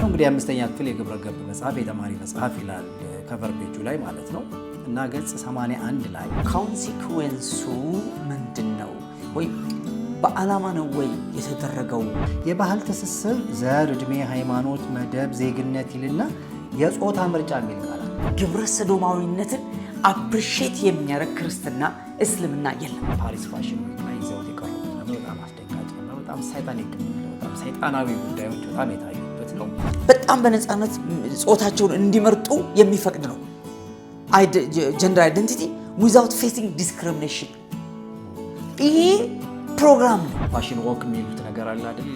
እንግዲህ አምስተኛ ክፍል የግብረ ገብ መጽሐፍ የተማሪ መጽሐፍ ይላል ከቨር ፔጁ ላይ ማለት ነው እና ገጽ 81 ላይ ኮንሲኩዌንሱ ምንድነው ወይ በዓላማ ነው ወይ የተደረገው? የባህል ትስስር ዘር፣ እድሜ፣ ሃይማኖት፣ መደብ፣ ዜግነት ይልና የጾታ ምርጫ የሚል ቃል ግብረ ሰዶማዊነትን አፕሪሼት የሚያደርግ ክርስትና እስልምና የለም። ፓሪስ ፋሽን ዊክ ላይ ይዘውት የቀረቡት ደግሞ በጣም አስደንጋጭ ነው። በጣም ሳይጣኒክ በጣም ሰይጣናዊ ጉዳዮች በጣም የታዩበት ነው። በጣም በነፃነት ጾታቸውን እንዲመርጡ የሚፈቅድ ነው። ጀንደር አይደንቲቲ ዊዛውት ፌሲንግ ዲስክሪሚኔሽን ይሄ ፕሮግራም ነው። ፋሽን ዎክ የሚሉት ነገር አለ አይደል?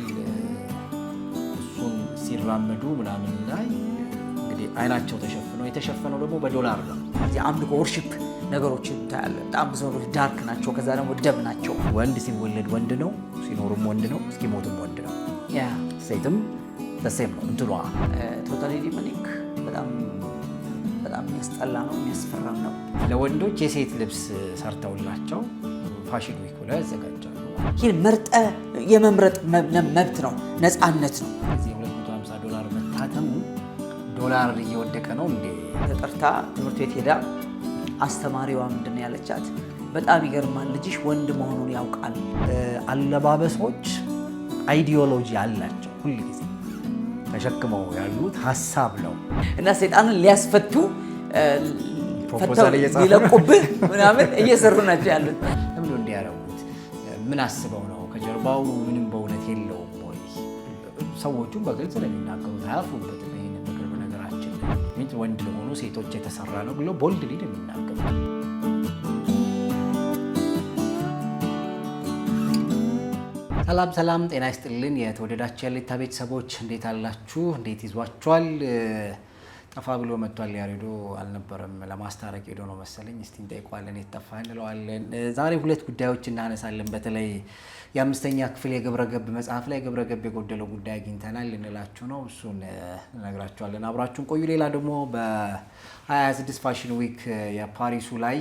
እሱን ሲራመዱ ምናምን ላይ እንግዲህ አይናቸው ተሸፍነው የተሸፈነው ደግሞ በዶላር ነው። የአምልኮ ወርሺፕ ነገሮችን ታያለ። በጣም ብዙ ነገሮች ዳርክ ናቸው። ከዛ ደግሞ ደም ናቸው። ወንድ ሲወለድ ወንድ ነው፣ ሲኖርም ወንድ ነው፣ ሲሞትም ወንድ ነው። ሴትም ተሴም ነው እንትሏ ቶታሊ ዲሞኒክ በጣም የሚያስጠላ ነው፣ የሚያስፈራም ነው። ለወንዶች የሴት ልብስ ሰርተውላቸው ፋሽን ዊክ ላይ ያዘጋጃሉ። ይህ መርጠ የመምረጥ መብት ነው፣ ነፃነት ነው። እዚህ $250 መታተሙ ዶላር እየወደቀ ነው እንዴ? ተጠርታ ትምህርት ቤት ሄዳ አስተማሪዋ ምንድን ያለቻት? በጣም ይገርማል፣ ልጅሽ ወንድ መሆኑን ያውቃል። አለባበሶች አይዲዮሎጂ አላቸው። ሁሉ ጊዜ ተሸክመው ያሉት ሀሳብ ነው እና ሰይጣንን ሊያስፈቱ ሊለቁብህ ምናምን እየሰሩ ናቸው ያሉት። ለምን እንዲያረጉት ምን አስበው ነው? ከጀርባው ምንም በእውነት የለውም ወይ? ሰዎቹም በግልጽ ለሚናገሩት አያፍሩበትም። ይህን ነገር በነገራችን ወንድ ለሆኑ ሴቶች የተሰራ ነው ብሎ ቦልድ ሊድ የሚናገሩት። ሰላም ጤና ይስጥልን። የተወደዳችሁ ያሌታ ቤተሰቦች እንዴት አላችሁ? እንዴት ይዟችኋል? ጠፋ ብሎ መጥቷል። ያሬዶ አልነበረም፣ ለማስታረቅ ሄዶ ነው መሰለኝ። እስቲ እንጠይቀዋለን፣ የጠፋ እንለዋለን። ዛሬ ሁለት ጉዳዮች እናነሳለን። በተለይ የአምስተኛ ክፍል የግብረ ገብ መጽሐፍ ላይ ግብረ ገብ የጎደለው ጉዳይ አግኝተናል እንላችሁ ነው። እሱን እነግራችኋለን። አብራችሁን ቆዩ። ሌላ ደግሞ በ26 ፋሽን ዊክ የፓሪሱ ላይ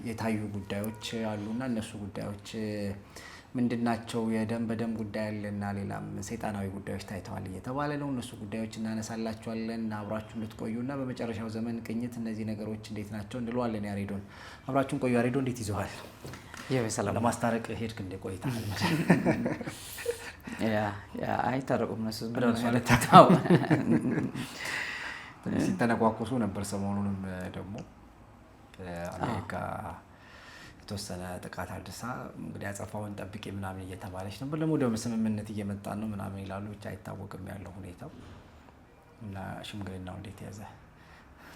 የታዩ ጉዳዮች አሉና እነሱ ጉዳዮች ምንድናቸው? የደም በደም ጉዳይ አለና ሌላም ሰይጣናዊ ጉዳዮች ታይተዋል እየተባለ ነው። እነሱ ጉዳዮች እናነሳላችኋለን። አብራችሁን ልትቆዩና በመጨረሻው ዘመን ቅኝት እነዚህ ነገሮች እንዴት ናቸው እንለዋለን። ያሬዶን አብራችሁን ቆዩ። ያሬዶ እንዴት ይዘዋል? ለማስታረቅ ሄድክ እንደ ቆይታል? አይታረቁም እነሱ ሲተነቋቁሱ ነበር። ሰሞኑንም ደግሞ አሜሪካ የተወሰነ ጥቃት አድርሳ እንግዲህ አጸፋውን ጠብቄ ምናምን እየተባለች ነበር። ደግሞ ወደ ስምምነት እየመጣን ነው ምናምን ይላሉ። ብቻ አይታወቅም ያለው ሁኔታው እና ሽምግልናው እንዴት ያዘ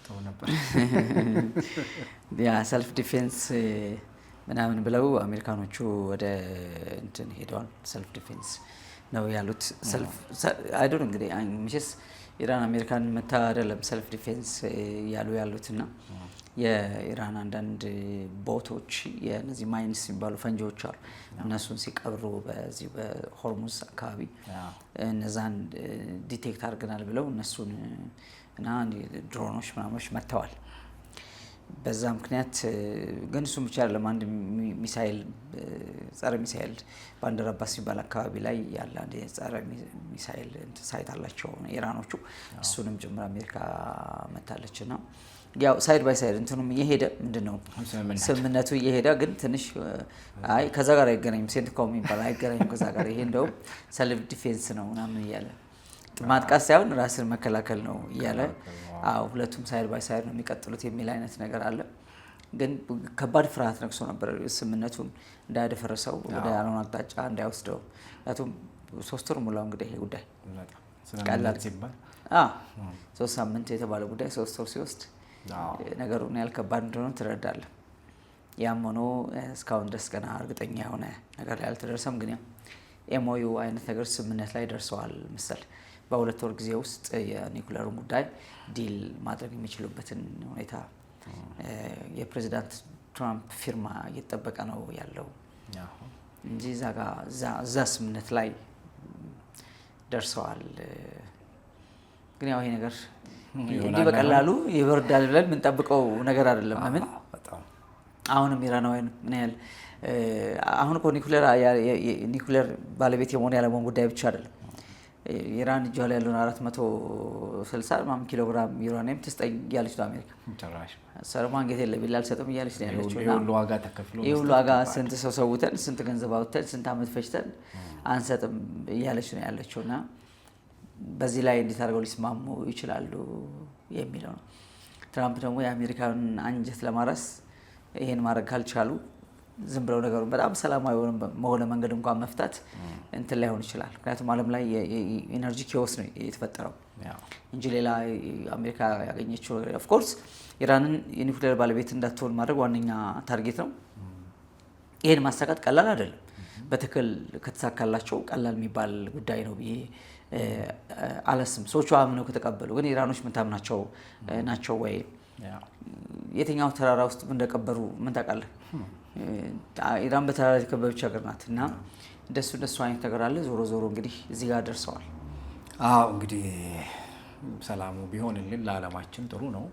ተው ነበር። ሰልፍ ዲፌንስ ምናምን ብለው አሜሪካኖቹ ወደ እንትን ሄደዋል። ሰልፍ ዲፌንስ ነው ያሉት። አይዶን እንግዲህ ምሽስ ኢራን አሜሪካን መታ አይደለም ሰልፍ ዲፌንስ ያሉትና የኢራን አንዳንድ ቦቶች የነዚህ ማይንስ የሚባሉ ፈንጂዎች አሉ። እነሱን ሲቀብሩ በዚህ በሆርሙዝ አካባቢ እነዛን ዲቴክት አድርገናል ብለው እነሱን እና ድሮኖች ምናምኖች መጥተዋል። በዛ ምክንያት ግን እሱም ብቻ አይደለም። አንድ ሚሳኤል ጸረ ሚሳኤል ባንደር አባስ የሚባል አካባቢ ላይ ያለ አንድ ጸረ ሚሳኤል ሳይት አላቸው ኢራኖቹ። እሱንም ጭምር አሜሪካ መታለች እና ያው ሳይድ ባይ ሳይድ እንትኑም እየሄደ ምንድነው ስምምነቱ እየሄደ ግን ትንሽ አይ ከዛ ጋር አይገናኝም። ሴንትኮም የሚባል አይገናኝም ከዛ ጋር። ይሄ እንደው ሰልፍ ዲፌንስ ነው ምናምን እያለ ማጥቃት ሳይሆን ራስን መከላከል ነው እያለ ሁለቱም ሳይድ ባይ ሳይድ ነው የሚቀጥሉት የሚል አይነት ነገር አለ። ግን ከባድ ፍርሃት ነግሶ ነበር ስምምነቱን እንዳያደፈረሰው ወደ ያልሆነ አቅጣጫ እንዳይወስደው። ምክንያቱም 3 ወር ሙላው እንግዲህ ይሄ ጉዳይ ቀላል ሲባል 3 ሳምንት የተባለ ጉዳይ 3 ወር ሲወስድ ነገሩን ያልከባድ እንደሆነ ትረዳለህ። ያም ሆኖ እስካሁን ድረስ ገና እርግጠኛ የሆነ ነገር ላይ አልተደረሰም። ግን ኤምኦዩ አይነት ነገር ስምምነት ላይ ደርሰዋል መሰል። በ2 ወር ጊዜ ውስጥ የኒኩለሩን ጉዳይ ዲል ማድረግ የሚችሉበትን ሁኔታ የፕሬዚዳንት ትራምፕ ፊርማ እየተጠበቀ ነው ያለው እንጂ እዛ ስምምነት ላይ ደርሰዋል። ግን ያው ይሄ ነገር እንዲህ በቀላሉ ይወርዳል ብለን የምንጠብቀው ነገር አይደለም። ለምን አሁንም ኢራናውያን ምን ያህል አሁን እኮ ኒኩለር ባለቤት የመሆን ያለመሆን ጉዳይ ብቻ አይደለም። ኢራን እጇ ላይ ያለውን 460 ኪሎ ግራም ዩራኒየም ትስጠኝ እያለች ነው አሜሪካ። ሰለማን ጌቴ ለቢላ አልሰጥም እያለች ነው ያለችው። ይሁሉ ዋጋ ተከፍሎ ይሁሉ ዋጋ ስንት ሰው ሰውተን ስንት ገንዘብ አውጥተን ስንት ዓመት ፈጅተን አንሰጥም እያለች ነው ያለችው እና በዚህ ላይ እንዴት አድርገው ሊስማሙ ይችላሉ የሚለው ነው። ትራምፕ ደግሞ የአሜሪካን አንጀት ለማረስ ይሄን ማድረግ ካልቻሉ ዝም ብለው ነገሩን በጣም ሰላማዊ በሆነ መንገድ እንኳን መፍታት እንትን ላይሆን ይችላል። ምክንያቱም ዓለም ላይ የኢነርጂ ኪዮስ ነው የተፈጠረው እንጂ ሌላ አሜሪካ ያገኘችው ኦፍ ኮርስ ኢራንን የኒውክሌር ባለቤት እንዳትሆን ማድረግ ዋነኛ ታርጌት ነው። ይሄን ማሳካት ቀላል አይደለም። በትክክል ከተሳካላቸው ቀላል የሚባል ጉዳይ ነው ብዬ አለስም ሰዎቹ አምነው ከተቀበሉ። ግን ኢራኖች ምንታምናቸው ናቸው ወይ? የትኛው ተራራ ውስጥ እንደቀበሩ ምን ታውቃለህ? ኢራን በተራራ የተከበበች ሀገር ናት እና እንደሱ አይነት ነገር አለ። ዞሮ ዞሮ እንግዲህ እዚህ ጋር ደርሰዋል። እንግዲህ ሰላሙ ቢሆንልን ለዓለማችን ጥሩ ነው።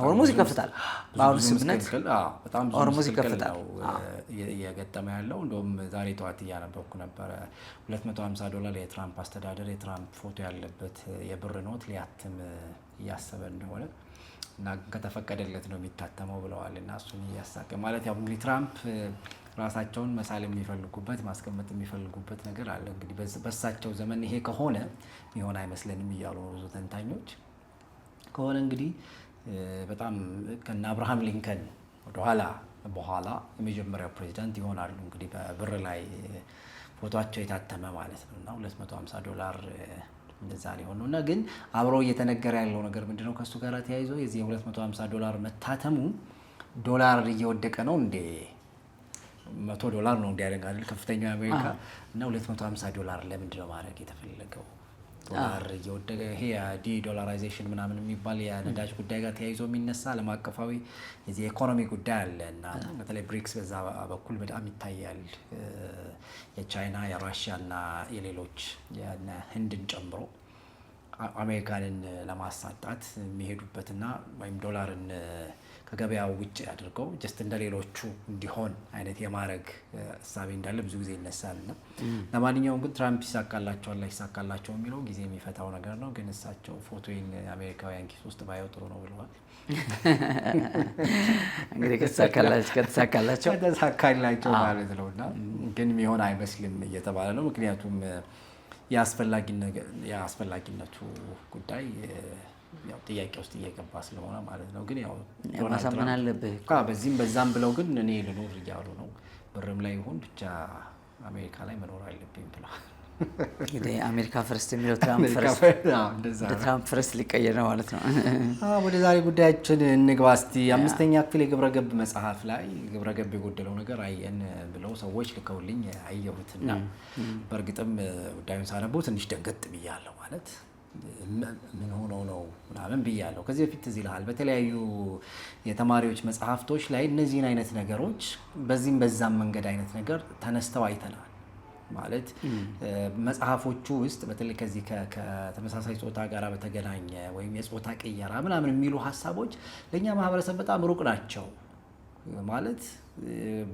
ሆርሙዝ ይከፍታል። በአሁኑ ስምምነት በጣም ሆርሙዝ ይከፍታል እየገጠመ ያለው። እንደውም ዛሬ ጠዋት እያነበብኩ ነበረ $250 የትራምፕ አስተዳደር የትራምፕ ፎቶ ያለበት የብር ኖት ሊያትም እያሰበ እንደሆነ እና ከተፈቀደለት ነው የሚታተመው ብለዋል። እና እሱን እያሳቀ ማለት ያው እንግዲህ ትራምፕ ራሳቸውን መሳል የሚፈልጉበት ማስቀመጥ የሚፈልጉበት ነገር አለ። እንግዲህ በሳቸው ዘመን ይሄ ከሆነ ይሆን አይመስለንም እያሉ ብዙ ተንታኞች ከሆነ እንግዲህ በጣም ከነ አብርሃም ሊንከን በኋላ የመጀመሪያው ፕሬዚዳንት ይሆናሉ። እንግዲህ በብር ላይ ፎቶቸው የታተመ ማለት ነው እና $250 እንደዛ ሊሆን ነው። እና ግን አብሮ እየተነገረ ያለው ነገር ምንድነው? ከሱ ጋር ተያይዞ የዚህ $250 መታተሙ ዶላር እየወደቀ ነው እንዴ? $100 ነው እንዲያደርጋል ከፍተኛው አሜሪካ እና $250 ለምንድን ነው ማድረግ የተፈለገው? ዶላር እየወደቀ ይሄ ዲ-ዶላራይዜሽን ምናምን የሚባል የነዳጅ ጉዳይ ጋር ተያይዞ የሚነሳ ዓለም አቀፋዊ የዚህ ኢኮኖሚ ጉዳይ አለ እና በተለይ ብሪክስ በዛ በኩል በጣም ይታያል። የቻይና የራሽያ እና የሌሎች ህንድን ጨምሮ አሜሪካንን ለማሳጣት የሚሄዱበትና ወይም ዶላርን ከገበያው ውጭ አድርገው ጀስት እንደሌሎቹ እንዲሆን አይነት የማድረግ እሳቤ እንዳለ ብዙ ጊዜ ይነሳልና ለማንኛውም ግን ትራምፕ ይሳካላቸዋል አይሳካላቸው የሚለው ጊዜ የሚፈታው ነገር ነው። ግን እሳቸው ፎቶዬን አሜሪካውያን ኪስ ውስጥ ባየው ጥሩ ነው ብለዋል። እንግዲህ ከተሳካላቸው ማለት ነውና ግን የሚሆን አይመስልም እየተባለ ነው። ምክንያቱም የአስፈላጊነቱ ጉዳይ ያው ጥያቄ ውስጥ እየገባ ስለሆነ ማለት ነው። ግን ያው ማሳመን አለብህ በዚህም በዛም ብለው ግን እኔ ልኖር እያሉ ነው። ብርም ላይ ይሁን ብቻ አሜሪካ ላይ መኖር አለብኝ ብለዋል። እንግዲህ አሜሪካ ፈርስት የሚለው ትራምፕ ፈርስት ሊቀየር ነው ማለት ነው። ወደ ዛሬ ጉዳያችን እንግባ እስቲ። 5ኛ ክፍል የግብረ ገብ መጽሐፍ ላይ ግብረ ገብ የጎደለው ነገር አየን ብለው ሰዎች ልከውልኝ አየሁትና በእርግጥም ጉዳዩን ሳነበው ትንሽ ደንገጥ ብያለሁ። ማለት ምን ሆኖ ነው ምናምን ብያለሁ። ከዚህ በፊት እዚህ ይልሃል በተለያዩ የተማሪዎች መጽሐፍቶች ላይ እነዚህን አይነት ነገሮች በዚህም በዛም መንገድ አይነት ነገር ተነስተው አይተናል። ማለት መጽሐፎቹ ውስጥ በተለይ ከዚህ ከተመሳሳይ ጾታ ጋር በተገናኘ ወይም የጾታ ቅየራ ምናምን የሚሉ ሀሳቦች ለእኛ ማህበረሰብ በጣም ሩቅ ናቸው። ማለት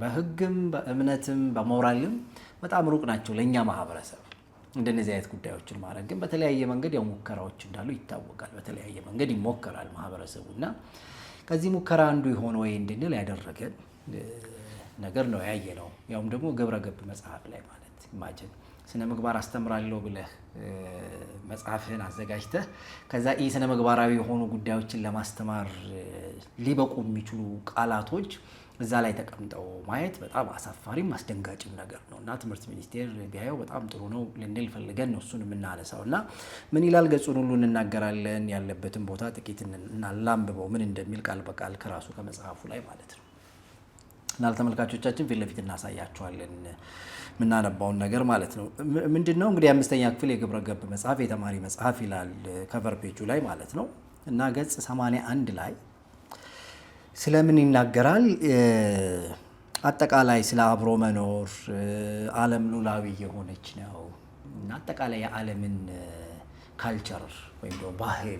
በሕግም በእምነትም በሞራልም በጣም ሩቅ ናቸው ለእኛ ማህበረሰብ። እንደነዚህ አይነት ጉዳዮችን ማድረግ ግን በተለያየ መንገድ ያው ሙከራዎች እንዳሉ ይታወቃል። በተለያየ መንገድ ይሞከራል ማህበረሰቡ እና ከዚህ ሙከራ አንዱ የሆነ ወይ እንድንል ያደረገን ነገር ነው ያየ ነው። ያውም ደግሞ ግብረ ገብ መጽሐፍ ላይ ማለት ኢማጂን ስነ ምግባር አስተምራለሁ ብለህ መጽሐፍህን አዘጋጅተህ ከዛ ስነ ምግባራዊ የሆኑ ጉዳዮችን ለማስተማር ሊበቁ የሚችሉ ቃላቶች እዛ ላይ ተቀምጠው ማየት በጣም አሳፋሪም አስደንጋጭም ነገር ነው እና ትምህርት ሚኒስቴር ቢያየው በጣም ጥሩ ነው ልንል ፈልገን ነው እሱን የምናነሳው። እና ምን ይላል ገጹን ሁሉ እንናገራለን። ያለበትን ቦታ ጥቂት እናላንብበው ምን እንደሚል ቃል በቃል ከራሱ ከመጽሐፉ ላይ ማለት ነው። እና ለተመልካቾቻችን ፊት ለፊት እናሳያቸዋለን የምናነባውን ነገር ማለት ነው። ምንድነው እንግዲህ 5ኛ ክፍል የግብረ ገብ መጽሐፍ የተማሪ መጽሐፍ ይላል ከቨር ፔጁ ላይ ማለት ነው። እና ገጽ 81 ላይ ስለምን ይናገራል? አጠቃላይ ስለ አብሮ መኖር ዓለም ሉላዊ የሆነች ነው እና አጠቃላይ የዓለምን ካልቸር ወይም ደግሞ ባህል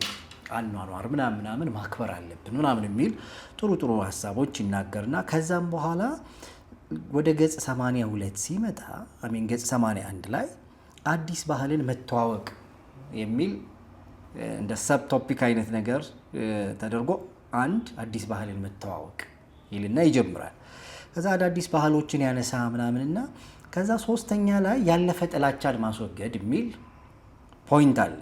አኗኗር ምናምን ማክበር አለብን ምናምን የሚል ጥሩ ሀሳቦች ይናገርና ከዛም በኋላ ወደ ገጽ 82 ሲመጣ ገጽ 81 ላይ አዲስ ባህልን መተዋወቅ የሚል እንደ ሰብ ቶፒክ አይነት ነገር ተደርጎ አንድ አዲስ ባህልን መተዋወቅ ይልና ይጀምራል። ከዛ አዳዲስ ባህሎችን ያነሳ ምናምንና ከዛ ሶስተኛ ላይ ያለፈ ጥላቻን ማስወገድ የሚል ፖይንት አለ።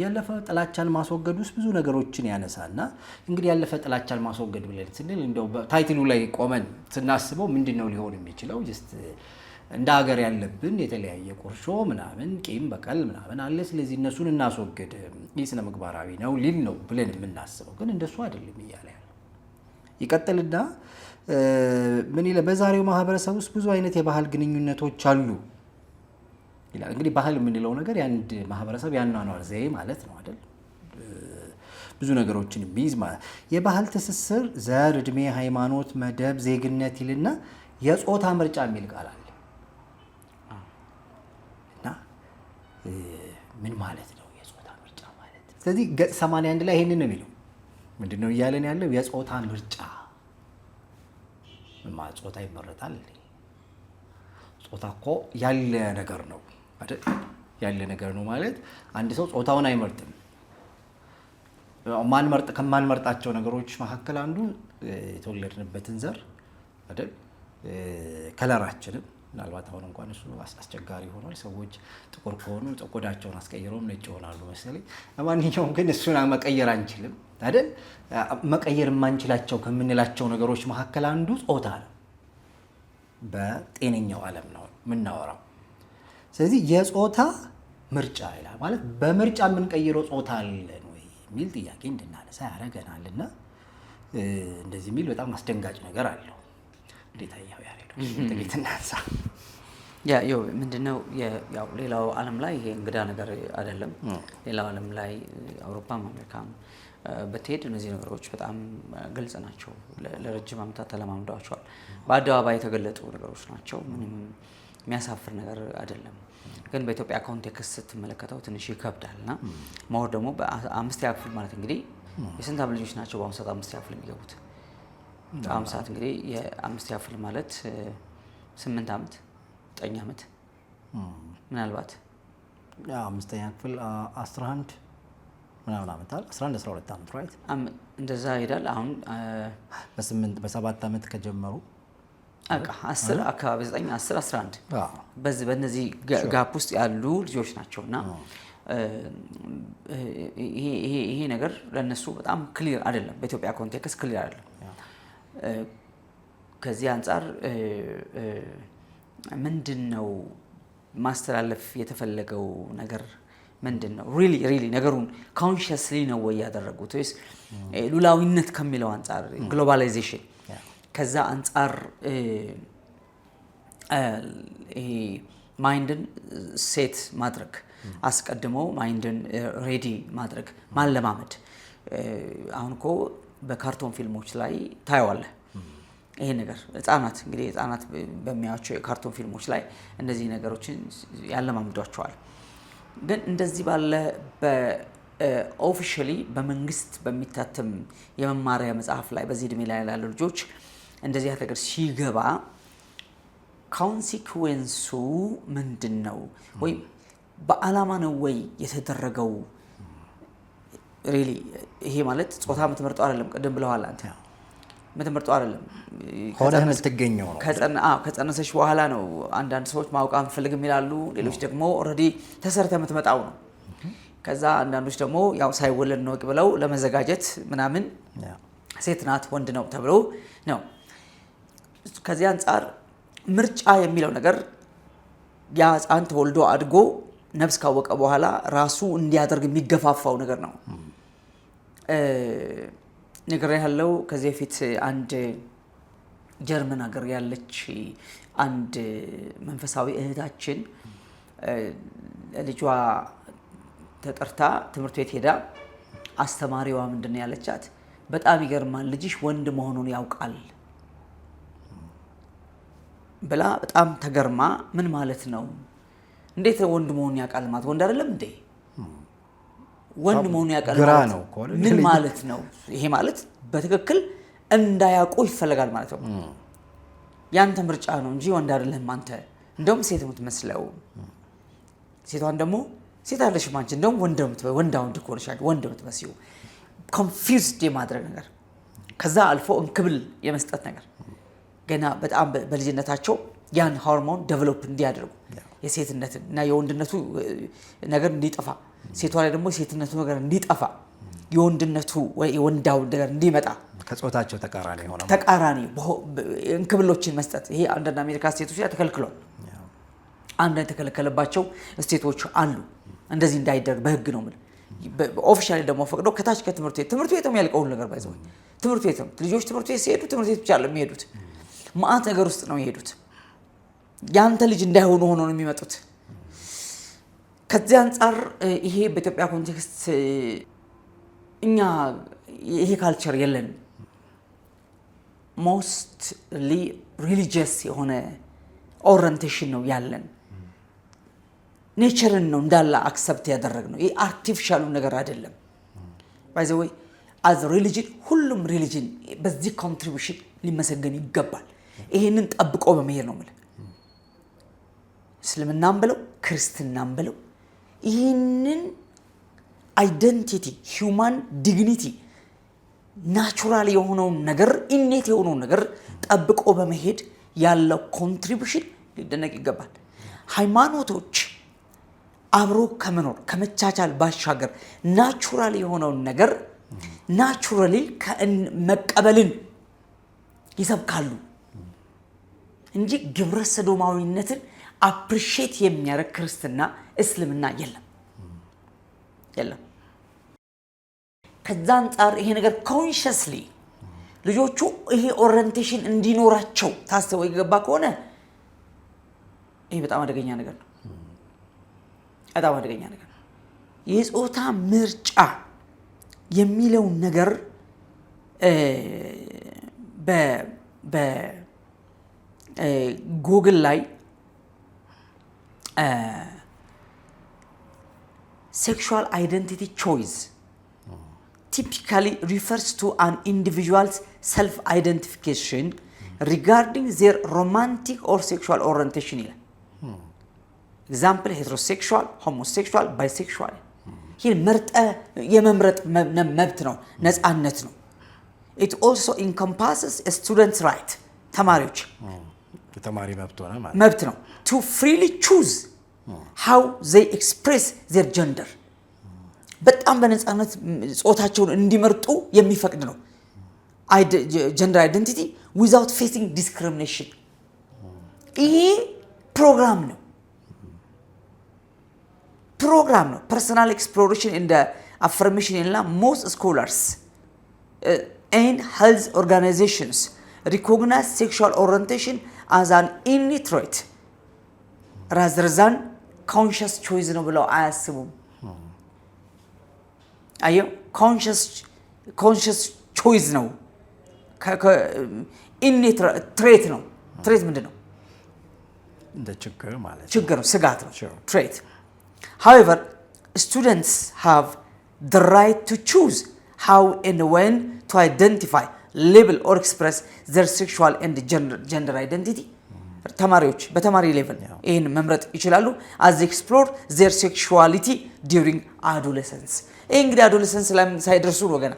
ያለፈ ጥላቻን ማስወገድ ውስጥ ብዙ ነገሮችን ያነሳና እንግዲህ ያለፈ ጥላቻን ማስወገድ ብለን ስንል እንደው ታይትሉ ላይ ቆመን ስናስበው ምንድነው ሊሆን የሚችለው? ጀስት እንደ ሀገር ያለብን የተለያየ ቁርሾ ምናምን ቂም በቀል ምናምን አለ። ስለዚህ እነሱን እናስወግድ ይህ ስነ ምግባራዊ ነው ሊል ነው ብለን የምናስበው፣ ግን እንደሱ አይደለም እያለ ያለው ይቀጥልና ምን ይላል? በዛሬው ማህበረሰብ ውስጥ ብዙ አይነት የባህል ግንኙነቶች አሉ ይላል። እንግዲህ ባህል የምንለው ነገር የአንድ ማህበረሰብ ያኗኗር ዘዬ ማለት ነው አይደል? ብዙ ነገሮችን ቢይዝ ማለት የባህል ትስስር ዘር፣ እድሜ፣ ሃይማኖት፣ መደብ፣ ዜግነት ይልና የጾታ ምርጫ የሚል ቃል አለ እና ምን ማለት ነው የጾታ ምርጫ ማለት? ስለዚህ ገጽ 81 ላይ ይሄንን ነው የሚለው። ምንድነው እያለን ያለው? የጾታ ምርጫ ማለት ጾታ ይመረጣል እንዴ? ጾታ እኮ ያለ ነገር ነው አይደል? ያለ ነገር ነው ማለት አንድ ሰው ጾታውን አይመርጥም። ከማንመርጣቸው ነገሮች መካከል አንዱ የተወለድንበትን ዘር አይደል? ከለራችንን ምናልባት አሁን እንኳን እሱ አስቸጋሪ ሆኗል። ሰዎች ጥቁር ከሆኑ ቆዳቸውን አስቀይረውም ነጭ ይሆናሉ መሰለኝ። ለማንኛውም ግን እሱን መቀየር አንችልም አይደል? መቀየር የማንችላቸው ከምንላቸው ነገሮች መካከል አንዱ ጾታ ነው። በጤነኛው ዓለም ነው የምናወራው። ስለዚህ የጾታ ምርጫ ይላል ማለት በምርጫ የምንቀይረው ጾታ አለን ወይ የሚል ጥያቄ እንድናነሳ ያደርገናልና እንደዚህ የሚል በጣም አስደንጋጭ ነገር አለው። እንዴት አየኸው? ጥቂት እናንሳ። ያው ምንድነው ያው ሌላው ዓለም ላይ ይሄ እንግዳ ነገር አይደለም። ሌላው ዓለም ላይ አውሮፓም አሜሪካም በተሄድ እነዚህ ነገሮች በጣም ግልጽ ናቸው። ለረጅም ዓመታት ተለማምደዋቸዋል። በአደባባይ የተገለጡ ነገሮች ናቸው። ምንም የሚያሳፍር ነገር አይደለም። ግን በኢትዮጵያ ኮንቴክስት ስትመለከተው ትንሽ ይከብዳልና ማወር ደግሞ በአምስተኛ ክፍል ማለት እንግዲህ የስንት ዓመት ልጆች ናቸው በአሁኑ ሰዓት አምስተኛ ክፍል የሚገቡት? በአሁኑ ሰዓት እንግዲህ የአምስተኛ ክፍል ማለት 8 ዓመት 9 ዓመት ምናልባት አምስተኛ ክፍል 11 ምናምን ዓመት 11 12 ዓመት ራይት እንደዛ ይሄዳል። አሁን በ7 ዓመት ከጀመሩ አቃ 10 አካባቢ 9 10 11 በእነዚህ ጋፕ ውስጥ ያሉ ልጆች ናቸውና ይሄ ነገር ለነሱ በጣም ክሊር አይደለም። በኢትዮጵያ ኮንቴክስት ክሊር አይደለም። ከዚህ አንፃር ምንድነው ማስተላለፍ የተፈለገው ነገር ምንድነው? ሪሊ ነገሩን ኮንሺየስሊ ነው ወይ ያደረጉት ወይስ ሉላዊነት ከሚለው አንፃር ግሎባላይዜሽን ከዛ አንፃር ይሄ ማይንድን ሴት ማድረግ አስቀድሞ ማይንድን ሬዲ ማድረግ ማለማመድ። አሁን እኮ በካርቶን ፊልሞች ላይ ታየዋለህ ይሄ ነገር። ህፃናት እንግዲህ ህፃናት በሚያዩቸው የካርቶን ፊልሞች ላይ እነዚህ ነገሮችን ያለማምዷቸዋል። ግን እንደዚህ ባለ በኦፊሻሊ በመንግስት በሚታተም የመማሪያ መጽሐፍ ላይ በዚህ እድሜ ላይ ያሉ ልጆች እንደዚህ አይነት ነገር ሲገባ ኮንሲኩዌንሱ ምንድነው? ወይ በአላማ ነው ወይ የተደረገው? ሪሊ ይሄ ማለት ጾታ የምትመርጠው አይደለም። ቀደም ብለዋል አንተ የምትመርጠው አይደለም። ሆነህ የምትገኘው ነው። ከጸነሰሽ በኋላ ነው አንዳንድ ሰዎች ማወቅ አንፈልግም ይላሉ። ሌሎች ደግሞ ኦልሬዲ ተሰርተህ የምትመጣው ነው። ከዛ አንዳንዶች ደግሞ ያው ሳይወለድ ነው ብለው ለመዘጋጀት ምናምን ሴት ናት ወንድ ነው ተብሎ ነው። ከዚህ አንፃር ምርጫ የሚለው ነገር ያ ህፃን ተወልዶ አድጎ ነፍስ ካወቀ በኋላ ራሱ እንዲያደርግ የሚገፋፋው ነገር ነው። ነገር ያለው ከዚህ በፊት አንድ ጀርመን ሀገር ያለች አንድ መንፈሳዊ እህታችን ልጇ ተጠርታ ትምህርት ቤት ሄዳ አስተማሪዋ ምንድነው ያለቻት? በጣም ይገርማል ልጅሽ ወንድ መሆኑን ያውቃል ብላ በጣም ተገርማ ምን ማለት ነው? እንዴት ወንድ መሆኑን ያውቃል ማለት ወንድ አይደለም እንዴ? ወንድ መሆኑን ያውቃል ማለት ምን ማለት ነው? ይሄ ማለት በትክክል እንዳያውቁ ይፈልጋል ማለት ነው። ያንተ ምርጫ ነው እንጂ ወንድ አይደለም አንተ እንደውም ሴት የምትመስለው ሴቷን ደግሞ ሴት አለሽ ማንቺ እንደውም ወንድ ኮርሻ ወንድ የምትመስዩ ኮንፊውዝድ የማድረግ ነገር ከዛ አልፎ እንክብል የመስጠት ነገር ገና በጣም በልጅነታቸው ያን ሃርሞን ዴቨሎፕ እንዲያደርጉ የሴትነትን እና የወንድነቱ ነገር እንዲጠፋ ሴቷ ላይ ደግሞ የሴትነቱ ነገር እንዲጠፋ የወንድነቱ ወይ የወንዳው ነገር እንዲመጣ ከጾታቸው ተቃራኒ እንክብሎችን መስጠት ይሄ አንዳንድ አሜሪካ ስቴቶች ላይ ተከልክሏል። አንድ የተከለከለባቸው ስቴቶች አሉ እንደዚህ እንዳይደረግ በህግ ነው ማለት ኦፊሻሊ ደግሞ ፈቅዶ ከታች ከትምህርት ቤትም ያልቀው ነገር ባይዘው ትምህርት ቤትም ልጆች ትምህርት ቤት ሲሄዱ ትምህርት ቤት ብቻ ለሚሄዱት ማአት ነገር ውስጥ ነው የሚሄዱት ያንተ ልጅ እንዳይሆኑ ሆኖ ነው የሚመጡት። ከዚህ አንፃር ይሄ በኢትዮጵያ ኮንቴክስት እኛ ይሄ ካልቸር የለን ሞስትሊ ሪሊጂየስ የሆነ ኦሪየንቴሽን ነው ያለን ኔቸርን ነው እንዳለ አክሰፕት ያደረግነው ይሄ አርቲፊሻሉ ነገር አይደለም። ባይ ዘ ወይ አዝ ሪሊጅን ሁሉም ሪሊጅን በዚህ ኮንትሪቢዩሽን ሊመሰገን ይገባል። ይሄንን ጠብቆ በመሄድ ነው ማለት እስልምናም ብለው ክርስትናም ብለው ይሄንን አይደንቲቲ ሂዩማን ዲግኒቲ ናቹራል የሆነው ነገር ኢኔት የሆነው ነገር ጠብቆ በመሄድ ያለው ኮንትሪቢዩሽን ሊደነቅ ይገባል። ሃይማኖቶች አብሮ ከመኖር ከመቻቻል ባሻገር ናቹራል የሆነው ነገር ናቹራሊ መቀበልን ይሰብካሉ እንጂ ግብረ ሰዶማዊነትን አፕሪሺየት የሚያደርግ ክርስትና እስልምና የለም። ከዛ አንፃር ይሄ ነገር ኮንሺየስሊ ልጆቹ ይሄ ኦሪየንቴሽን እንዲኖራቸው ታስበው ይገባ ከሆነ ይሄ በጣም አደገኛ ነገር ነው። በጣም አደገኛ ነገር ነው። የጾታ ምርጫ የሚለው ነገር በጉግል ላይ sexual identity choice typically refers to an individual's self-identification regarding their romantic or sexual orientation. Example, heterosexual, homosexual, bisexual. Here, የመምረጥ መብት ነው ነፃነት ነው። It also encompasses a student's right ተማሪዎች ተማሪ መብት ነው to freely choose how they express their gender. በጣም በነፃነት ጾታቸውን እንዲመርጡ የሚፈቅድ ነው gender identity without facing discrimination. ይሄ ፕሮግራም ነው personal exploration in the affirmation in most scholars and health organizations recognize sexual orientation as an innate trait rather than conscious choice ነው ብለው አያስቡም። አየው conscious choice ነው innate trait ነው። trait ምንድነው? እንደ ችግር ማለት ችግር ነው ስጋት ነው trait. However, students have the right to choose how and when to identify, label or express their sexual and gender identity. ተማሪዎች በተማሪ ሌቭል ይሄን መምረጥ ይችላሉ as they explore their sexuality during adolescence. ይሄ እንግዲህ adolescence ላይ ሳይደርሱ ነው ገና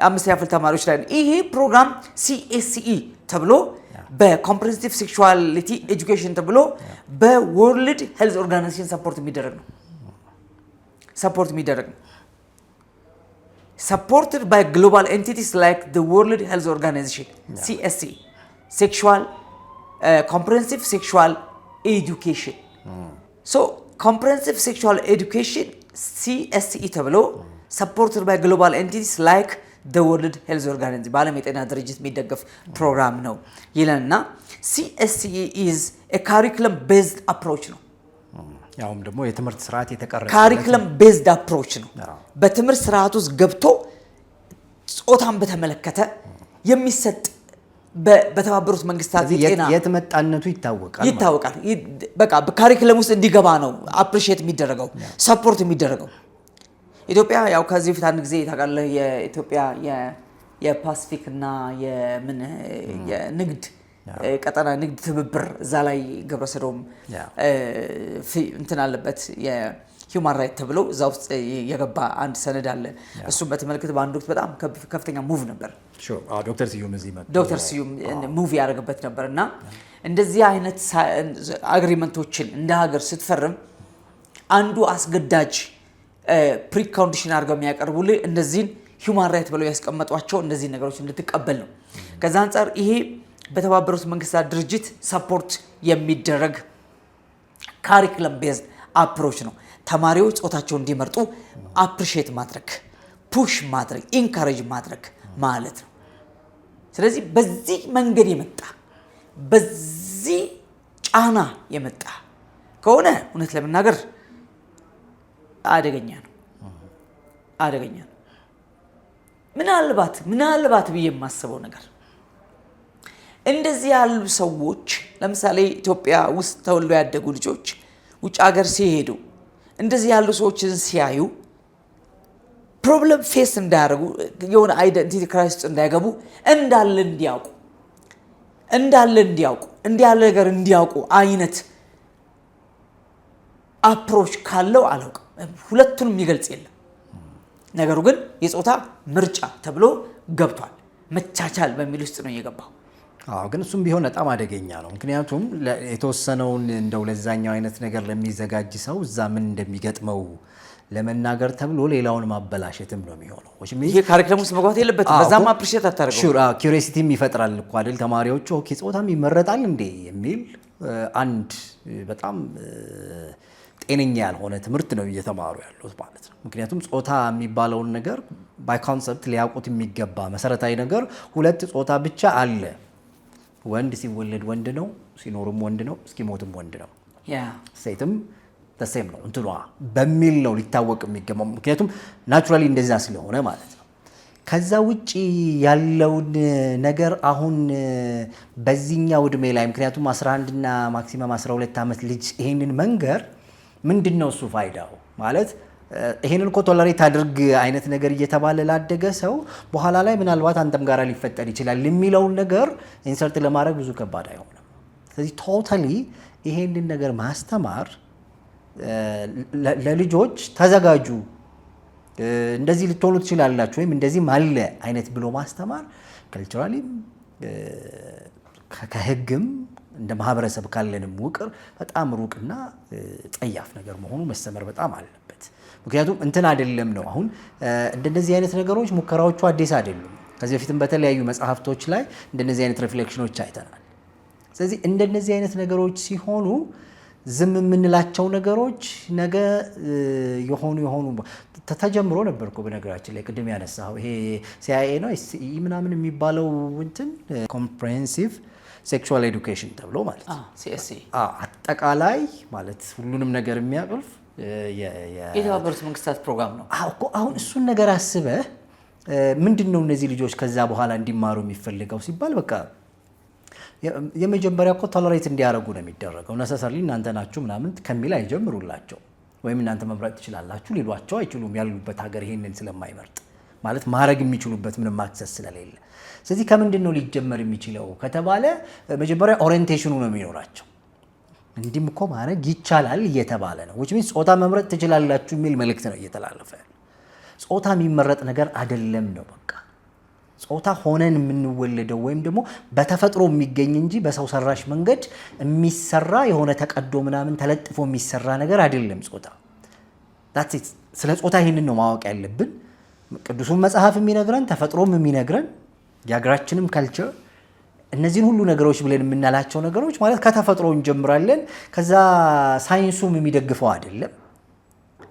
አምስተኛ ክፍል ተማሪዎች ላይ ይሄ ፕሮግራም CSE ተብሎ በኮምፕሬሄንሲቭ ሴክሹዋሊቲ ኤጁኬሽን ተብሎ በወርልድ ሄልዝ ኦርጋናይዜሽን ሰፖርት የሚደረግ ነው supported by global entities like the World Health Organization CSE sexual comprehensive sexual education so comprehensive sexual education CSE ተብሎ supported by global entities like the World Health Organization በዓለም የጤና ድርጅት የሚደገፍ ፕሮግራም ነው ይለና CSE is a curriculum based approach ነው ያውም ደግሞ የትምህርት ስርዓት የተቀረጸ curriculum based approach ነው በትምህርት ስርዓት ውስጥ ገብቶ ጾታን በተመለከተ የሚሰጥ በተባበሩት መንግስታት የጤና የትመጣነቱ ይታወቃል በቃ በካሪኩለም ውስጥ እንዲገባ ነው አፕሪሺየት የሚደረገው ሰፖርት የሚደረገው ኢትዮጵያ ያው ከዚህ ፊት አንድ ጊዜ ታውቃለህ የኢትዮጵያ የፓሲፊክ እና የንግድ ቀጠና ንግድ ትብብር እዛ ላይ ግብረ ሰዶም እንትን አለበት የሂውማን ራይት ተብሎ እዛ ውስጥ የገባ አንድ ሰነድ አለ። እሱም በተመለከተ በአንድ ወቅት በጣም ከፍተኛ ሙቭ ነበር። ዶክተር ስዩም ሙቭ ያደረገበት ነበር እና እንደዚህ አይነት አግሪመንቶችን እንደ ሀገር ስትፈርም አንዱ አስገዳጅ ፕሪኮንዲሽን አድርገው የሚያቀርቡልህ እነዚህን ሂውማን ራይት ብለው ያስቀመጧቸው እነዚህ ነገሮች እንድትቀበል ነው። ከዛ አንጻር ይሄ በተባበሩት መንግስታት ድርጅት ሰፖርት የሚደረግ ካሪኩለም ቤዝድ አፕሮች ነው። ተማሪዎች ጾታቸውን እንዲመርጡ አፕሪሺየት ማድረግ፣ ፑሽ ማድረግ፣ ኢንካሬጅ ማድረግ ማለት ነው። ስለዚህ በዚህ መንገድ የመጣ በዚህ ጫና የመጣ ከሆነ እውነት ለመናገር አደገኛ ነው። ምናልባት ብዬ የማስበው ነገር እንደዚህ ያሉ ሰዎች ለምሳሌ ኢትዮጵያ ውስጥ ተወልደው ያደጉ ልጆች ውጭ ሀገር ሲሄዱ እንደዚህ ያሉ ሰዎችን ሲያዩ ፕሮብለም ፌስ እንዳያደርጉ የሆነ አይደንቲቲ ክራይሲስ ውስጥ እንዳይገቡ እንዳለ እንዲያውቁ እንዲህ ያለ ነገር እንዲያውቁ አይነት አፕሮች ካለው አላውቅም። ሁለቱንም የሚገልጽ የለም። ነገሩ ግን የጾታ ምርጫ ተብሎ ገብቷል። መቻቻል በሚል ውስጥ ነው የገባው። ግን እሱም ቢሆን በጣም አደገኛ ነው። ምክንያቱም የተወሰነውን እንደው ለዛኛው አይነት ነገር ለሚዘጋጅ ሰው እዛ ምን እንደሚገጥመው ለመናገር ተብሎ ሌላውን ማበላሸትም ነው የሚሆነው። ይሄ ካሪኩለም ውስጥ መግባት የለበትም። በዛም አፕሪሺየት አታደርገው። ኪዩሪዮሲቲም ይፈጥራል እኮ አይደል? ተማሪዎቹ ኦኬ ጾታም ይመረጣል እንዴ የሚል አንድ በጣም ጤነኛ ያልሆነ ትምህርት ነው እየተማሩ ያሉት ማለት ነው። ምክንያቱም ጾታ የሚባለውን ነገር ባይ ኮንሰፕት ሊያውቁት የሚገባ መሰረታዊ ነገር ሁለት ጾታ ብቻ አለ። ወንድ ሲወለድ ወንድ ነው፣ ሲኖርም ወንድ ነው፣ እስኪሞትም ወንድ ነው። ሴትም ተሴም ነው እንትሏ በሚል ነው ሊታወቅ የሚገባው። ምክንያቱም ናቹራሊ እንደዛ ስለሆነ ማለት ነው። ከዛ ውጪ ያለውን ነገር አሁን በዚህኛው እድሜ ላይ ምክንያቱም 11 እና ማክሲመም 12 ዓመት ልጅ ይሄንን መንገር ምንድነው እሱ ፋይዳው ማለት ይሄንን እኮ ቶለሬት አድርግ አይነት ነገር እየተባለ ላደገ ሰው በኋላ ላይ ምናልባት አንተም ጋር ሊፈጠር ይችላል የሚለውን ነገር ኢንሰርት ለማድረግ ብዙ ከባድ አይሆንም። ስለዚህ ቶታሊ ይሄንን ነገር ማስተማር ለልጆች ተዘጋጁ፣ እንደዚህ ልትሆኑ ትችላላችሁ ወይም እንደዚህ ማለ አይነት ብሎ ማስተማር ካልቸራሊም ከህግም እንደ ማህበረሰብ ካለንም ውቅር በጣም ሩቅና ጸያፍ ነገር መሆኑ መሰመር በጣም አለበት። ምክንያቱም እንትን አይደለም ነው አሁን እንደነዚህ አይነት ነገሮች ሙከራዎቹ አዲስ አይደሉም። ከዚህ በፊትም በተለያዩ መጽሐፍቶች ላይ እንደነዚህ አይነት ሪፍሌክሽኖች አይተናል። ስለዚህ እንደነዚህ አይነት ነገሮች ሲሆኑ ዝም የምንላቸው ነገሮች ነገ የሆኑ ተጀምሮ ነበር እኮ በነገራችን ላይ ቅድም ያነሳው ይሄ CIA ነው ምናምን የሚባለው እንትን ኮምፕሬሄንሲቭ ሴክሹዋል ኤዱኬሽን ተብሎ ማለት ነው። CSE አጠቃላይ ማለት ሁሉንም ነገር የሚያቅፍ የተባበሩት መንግስታት ፕሮግራም ነው። አሁን እሱን ነገር አስበህ ምንድነው እነዚህ ልጆች ከዛ በኋላ እንዲማሩ የሚፈልገው ሲባል በቃ የመጀመሪያ እኮ ቶለሬት እንዲያደርጉ ነው የሚደረገው። ነሰሰርሊ እናንተ ናችሁ ምናምን ከሚል አይጀምሩላቸው ወይም እናንተ መምረጥ ትችላላችሁ ሊሏቸው አይችሉም። ያሉበት ሀገር ይሄንን ስለማይመርጥ ማለት ማድረግ የሚችሉበት ምንም አክሰስ ስለሌለ። ስለዚህ ከምንድን ነው ሊጀመር የሚችለው ከተባለ መጀመሪያ ኦሪየንቴሽኑ ነው የሚኖራቸው። እንዲህም እኮ ማድረግ ይቻላል እየተባለ ነው። which means ጾታ መምረጥ ትችላላችሁ የሚል መልእክት ነው እየተላለፈ ያለው። ጾታ የሚመረጥ ነገር አይደለም ነው በቃ። ጾታ ሆነን የምንወለደው ወይም ደግሞ በተፈጥሮ የሚገኝ እንጂ በሰው ሰራሽ መንገድ የሚሰራ የሆነ ተቀዶ ምናምን ተለጥፎ የሚሰራ ነገር አይደለም ጾታ። that's it። ስለ ጾታ ይሄንን ነው ማወቅ ያለብን። ቅዱሱም መጽሐፍ የሚነግረን ተፈጥሮም የሚነግረን የሀገራችንም ካልቸር እነዚህን ሁሉ ነገሮች ብለን የምናላቸው ነገሮች ማለት ከተፈጥሮ እንጀምራለን። ከዛ ሳይንሱም የሚደግፈው አይደለም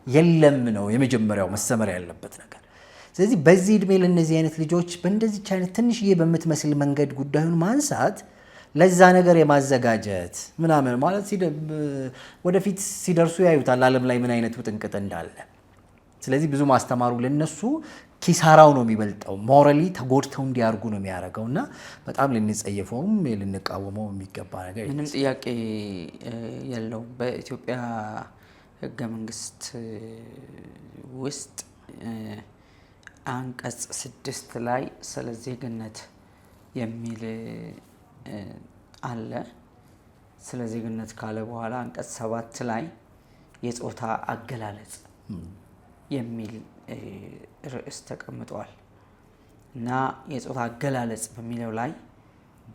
የለም ነው የመጀመሪያው መሰመር ያለበት ነገር። ስለዚህ በዚህ እድሜ ለእነዚህ አይነት ልጆች በእንደዚች አይነት ትንሽዬ በምትመስል መንገድ ጉዳዩን ማንሳት ለዛ ነገር የማዘጋጀት ምናምን ማለት ወደፊት ሲደርሱ ያዩታል ዓለም ላይ ምን አይነት ውጥንቅጥ እንዳለ። ስለዚህ ብዙ ማስተማሩ ለነሱ ኪሳራው ነው የሚበልጠው። ሞራሊ ተጎድተው እንዲያርጉ ነው የሚያደርገው እና በጣም ልንጸየፈውም ልንቃወመው የሚገባ ነገር ምንም ጥያቄ የለውም። በኢትዮጵያ ሕገ መንግስት ውስጥ አንቀጽ 6 ላይ ስለ ዜግነት የሚል አለ። ስለ ዜግነት ካለ በኋላ አንቀጽ 7 ላይ የጾታ አገላለጽ የሚል ርዕስ ተቀምጧል እና የጾታ አገላለጽ በሚለው ላይ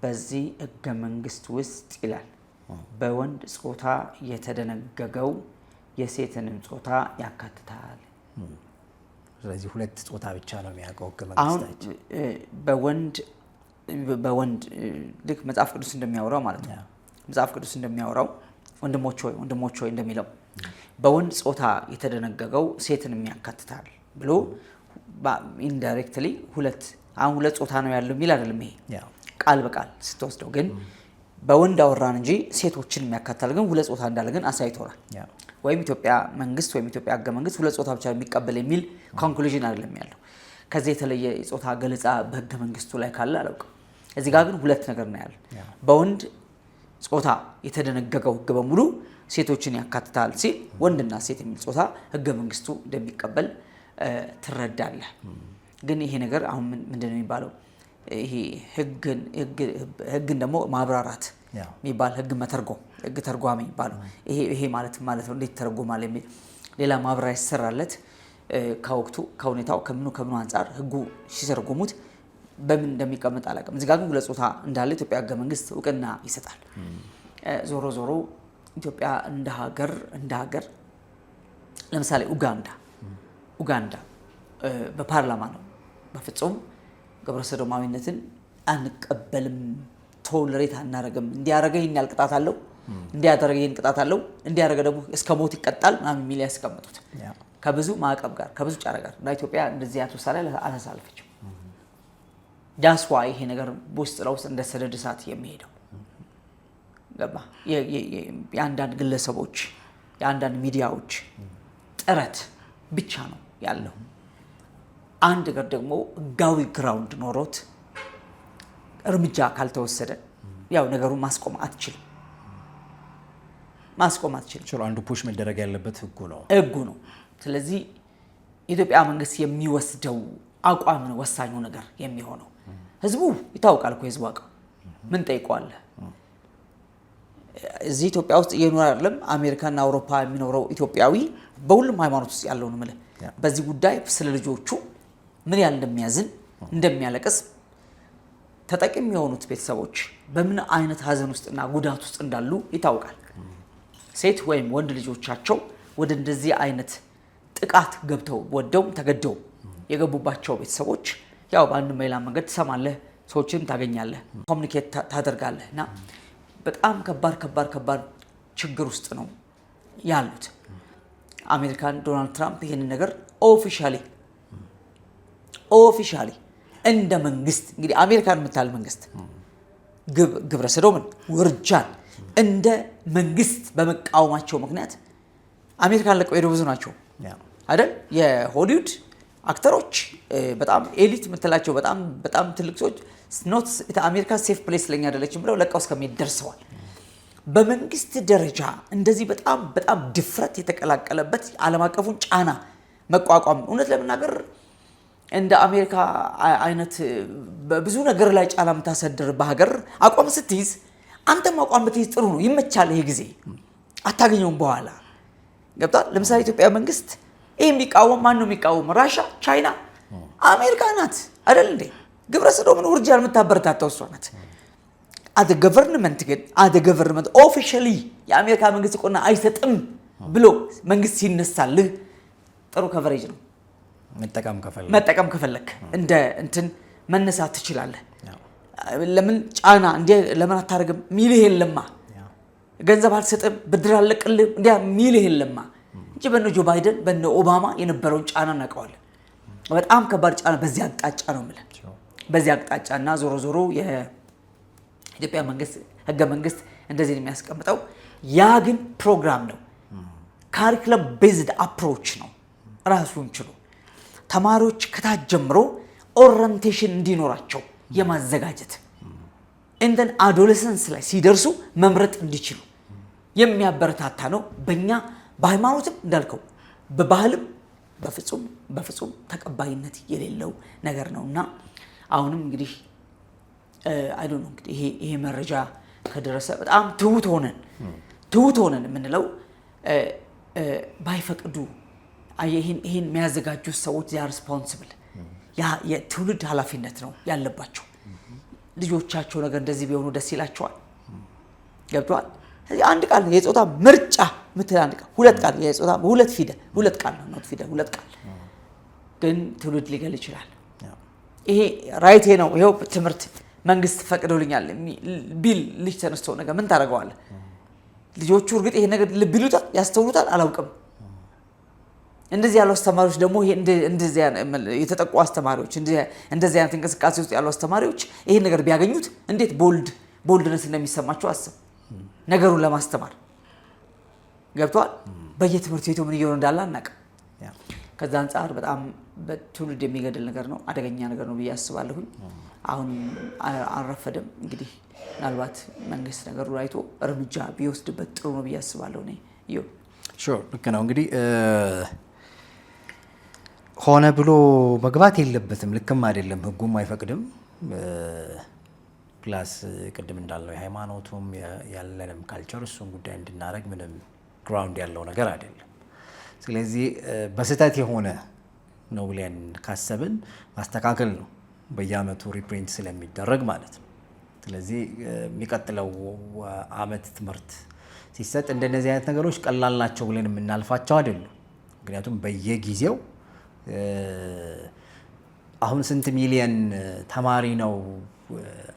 በዚህ ሕገ መንግስት ውስጥ ይላል በወንድ ጾታ የተደነገገው የሴትንም ጾታ ያካትታል። ስለዚህ ሁለት ጾታ ብቻ ነው የሚያውቀው ሕገ መንግስታችን በወንድ ልክ መጽሐፍ ቅዱስ እንደሚያወራው ማለት ነው። መጽሐፍ ቅዱስ እንደሚያወራው ወንድሞች ሆይ እንደሚለው በወንድ ጾታ የተደነገገው ሴትንም ያካትታል ብሎ ኢንዳይሬክትሊ ሁለት ጾታ ነው ያለው የሚል አይደለም። ይሄ ቃል በቃል ስትወስደው ግን በወንድ አወራን እንጂ ሴቶችን የሚያካትታል ግን ሁለት ጾታ እንዳለ ግን አሳይቶናል። ወይም ኢትዮጵያ መንግስት ወይም ኢትዮጵያ ሕገ መንግስት ሁለት ጾታ ብቻ የሚቀበል የሚል ኮንክሉዥን አይደለም ያለው። ከዚህ የተለየ የጾታ ገለጻ በሕገ መንግስቱ ላይ ካለ አላውቅም። እዚህ ጋር ግን ሁለት ነገር ነው ያለው። በወንድ ጾታ የተደነገገው ሕግ በሙሉ ሴቶችን ያካትታል ሲል ወንድና ሴት የሚል ጾታ ሕገ መንግስቱ እንደሚቀበል ትረዳለህ። ግን ይሄ ነገር አሁን ምንድነው የሚባለው? ይሄ ሕግን ደግሞ ማብራራት የሚባል ሕግ መተርጎም ሕግ ተርጓሚ የሚባለው ይሄ ማለት ነው እንዴት ተረጎማል የሚል ሌላ ማብራሪያ ይሰራለት ከወቅቱ ከሁኔታው ከምኑ አንፃር ሕጉ ሲተረጎሙት በምን እንደሚቀመጥ አላውቅም። እዚህ ጋር ግን ሁለት ጾታ እንዳለ ኢትዮጵያ ሕገ መንግስት እውቅና ይሰጣል። ዞሮ ኢትዮጵያ እንደ ሀገር ለምሳሌ ኡጋንዳ በፓርላማ ነው በፍጹም ግብረ ሰዶማዊነትን አንቀበልም፣ ቶለሬት አናረግም፣ እንዲያረገ ይሄን ያልቅጣት አለው፣ እንዲያደረገ ይሄን ቅጣት አለው፣ እንዲያረገ ደግሞ እስከ ሞት ይቀጣል ምናምን የሚል ያስቀምጡት ከብዙ ማዕቀብ ጋር ከብዙ ጫና ጋር እና ኢትዮጵያ እንደዚህ ያቱ ሳለ አላሳልፈችም። ዳስዋ ይሄ ነገር ውስጥ ለውስጥ እንደ ሰደድ እሳት የሚሄደው ገባ የአንዳንድ ግለሰቦች የአንዳንድ ሚዲያዎች ጥረት ብቻ ነው ያለው። አንድ ነገር ደግሞ ሕጋዊ ግራውንድ ኖሮት እርምጃ ካልተወሰደ ያው ነገሩን ማስቆም አትችልም። አንዱ ፑሽ መደረግ ያለበት ሕጉ ነው። ስለዚህ የኢትዮጵያ መንግስት የሚወስደው አቋም ነው ወሳኙ ነገር የሚሆነው። ህዝቡ ይታወቃል እኮ ህዝቡ አቋም ምን ጠይቋል? እዚህ ኢትዮጵያ ውስጥ እየኖረ አይደለም አሜሪካና አውሮፓ የሚኖረው ኢትዮጵያዊ በሁሉም ሃይማኖት ውስጥ ያለው ነው ማለት በዚህ ጉዳይ ስለ ልጆቹ ምን ያህል እንደሚያዝን እንደሚያለቅስ ተጠቂም የሆኑት ቤተሰቦች በምን አይነት ሀዘን ውስጥና ጉዳት ውስጥ እንዳሉ ይታወቃል። ሴት ወይም ወንድ ልጆቻቸው ወደ እንደዚህ አይነት ጥቃት ገብተው ወደው ተገደው የገቡባቸው ቤተሰቦች ያው በአንድ ሌላ መንገድ ትሰማለህ፣ ሰዎችን ታገኛለህ፣ ኮሙኒኬት ታደርጋለህ እና በጣም ከባድ ችግር ውስጥ ነው ያሉት። አሜሪካን ዶናልድ ትራምፕ ይሄንን ነገር ኦፊሻሊ እንደ መንግስት እንግዲህ አሜሪካን የምታል መንግስት ግብረ ሰዶምን ውርጃን እንደ መንግስት በመቃወማቸው ምክንያት አሜሪካን ለቀው ሄደው ብዙ ናቸው አይደል? የሆሊውድ አክተሮች በጣም ኤሊት የምትላቸው በጣም ትልቅ ሰዎች ኖት አሜሪካ ሴፍ ፕሌስ ለኛ አይደለችም ብለው ለቀው እስከሚሄድ ደርሰዋል። በመንግስት ደረጃ እንደዚህ በጣም ድፍረት የተቀላቀለበት ዓለም አቀፉን ጫና መቋቋም እውነት ለመናገር እንደ አሜሪካ አይነት በብዙ ነገር ላይ ጫና የምታሰድር በሀገር አቋም ስትይዝ አንተም አቋም ብትይዝ ጥሩ ነው፣ ይመቻል። ይሄ ጊዜ አታገኘውም በኋላ ገብቷል። ለምሳሌ ኢትዮጵያ መንግስት ይሄ የሚቃወም ማን ነው የሚቃወም? ራሻ፣ ቻይና፣ አሜሪካ ናት አይደል እንዴ? ግብረ ሰዶምን ውርጃን የምታበረታታው እሷ ናት። አደ ገቨርንመንት ኦፊሻሊ የአሜሪካ መንግስት ቆና አይሰጥም ብሎ መንግስት ሲነሳልህ ጥሩ ከቨሬጅ ነው። መጠቀም ከፈለክ እንደ እንትን መነሳት ትችላለህ። ለምን ጫና እንዴ ለምን አታረግም ሚልህ የለማ፣ ገንዘብ አልሰጥም ብድር አለቅልህ እንዴ ሚልህ የለማ እንጂ በነ ጆ ባይደን በነ ኦባማ የነበረውን ጫና እናቀዋለን። በጣም ከባድ ጫና በዚህ አቅጣጫ ነው ማለት በዚህ አቅጣጫና ዞሮ የኢትዮጵያ መንግስት ህገ መንግስት እንደዚህ ነው የሚያስቀምጠው። ያ ግን ፕሮግራም ነው፣ ካሪኩለም ቤዝድ አፕሮች ነው። ራሱን ችሎ ተማሪዎች ከታች ጀምሮ ኦሪየንቴሽን እንዲኖራቸው የማዘጋጀት እንደን አዶለሰንስ ላይ ሲደርሱ መምረጥ እንዲችሉ የሚያበረታታ ነው። በእኛ በሃይማኖትም እንዳልከው በባህልም በፍጹም ተቀባይነት የሌለው ነገር ነውና አሁንም እንግዲህ አይ ዶንት ኖ እንግዲህ ይሄ መረጃ ከደረሰ በጣም ትሁት ሆነን የምንለው ባይፈቅዱ ይሄን የሚያዘጋጁት ሰዎች ያ ሪስፖንሲብል ያ የትውልድ ኃላፊነት ነው ያለባቸው። ልጆቻቸው ነገር እንደዚህ ቢሆኑ ደስ ይላቸዋል። ገብቷል? አንድ ቃል የጾታ ምርጫ ምትል አንድ ቃል ሁለት ቃል የጾታ ሁለት ቃል ነው ፊደል ሁለት ቃል ግን ትውልድ ሊገል ይችላል። ይሄ ራይቴ ነው። ይሄው ትምህርት መንግስት ፈቅዶልኛል ቢል ልጅ ተነስቶ ነገር ምን ታደርገዋለህ? ልጆቹ እርግጥ ይሄ ነገር ልብ ይሉታል ያስተውሉታል አላውቅም። እንደዚህ ያሉ አስተማሪዎች ደግሞ ይሄ እንደዚህ የተጠቁ አስተማሪዎች እንደዚህ አይነት እንቅስቃሴ ውስጥ ያሉ አስተማሪዎች ይሄን ነገር ቢያገኙት እንዴት ቦልድነስ እንደሚሰማቸው አስብ። ነገሩን ለማስተማር ገብቷል። በየትምህርት ቤቱ ምን እየሆነ እንዳለ አናውቅም። ከዛ አንፃር በጣም በትውልድ የሚገድል ነገር ነው፣ አደገኛ ነገር ነው ብዬ አስባለሁ። አሁን አልረፈደም። እንግዲህ ምናልባት መንግስት ነገሩ አይቶ እርምጃ ቢወስድበት ጥሩ ነው ብዬ አስባለሁ። ልክ ነው። እንግዲህ ሆነ ብሎ መግባት የለበትም፣ ልክም አይደለም፣ ህጉም አይፈቅድም። ፕላስ ቅድም እንዳለው የሃይማኖቱም ያለንም ካልቸር እሱን ጉዳይ እንድናደርግ ምንም ግራውንድ ያለው ነገር አይደለም። ስለዚህ በስህተት የሆነ ነው ብለን ካሰብን ማስተካከል ነው፣ በየአመቱ ሪፕሪንት ስለሚደረግ ማለት ነው። ስለዚህ የሚቀጥለው አመት ትምህርት ሲሰጥ እንደነዚህ አይነት ነገሮች ቀላል ናቸው ብለን የምናልፋቸው አይደሉም። ምክንያቱም በየጊዜው አሁን ስንት ሚሊየን ተማሪ ነው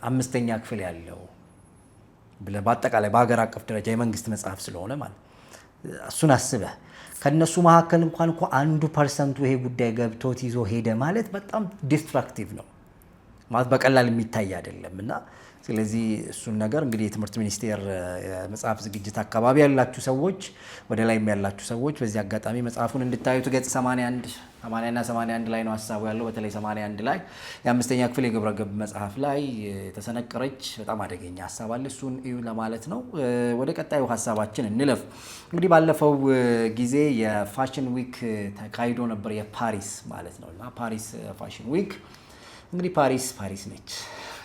5ኛ ክፍል ያለው ብለህ በአጠቃላይ በሀገር አቀፍ ደረጃ የመንግስት መጽሐፍ ስለሆነ ማለት እሱን አስበህ ከነሱ መካከል እንኳን 1% ይሄ ጉዳይ ገብቶት ይዞ ሄደ ማለት በጣም ዲስትራክቲቭ ነው ማለት በቀላል የሚታይ አይደለም። እና ስለዚህ እሱን ነገር እንግዲህ የትምህርት ሚኒስቴር የመጽሐፍ ዝግጅት አካባቢ ያላችሁ ሰዎች ወደ ላይም ያላችሁ ሰዎች በዚህ አጋጣሚ መጽሐፉን እንድታዩት ገጽ 80 እና 81 ላይ ነው ሀሳቡ ያለው። በተለይ 81 ላይ የ5ኛ ክፍል የግብረ ገብ መጽሐፍ ላይ የተሰነቀረች በጣም አደገኛ ሀሳብ አለ። እሱን እዩ ለማለት ነው። ወደ ቀጣዩ ሀሳባችን እንለፍ። እንግዲህ ባለፈው ጊዜ የፋሽን ዊክ ተካሂዶ ነበር፣ የፓሪስ ማለት ነው። እና ፓሪስ ፋሽን ዊክ እንግዲህ ፓሪስ ነች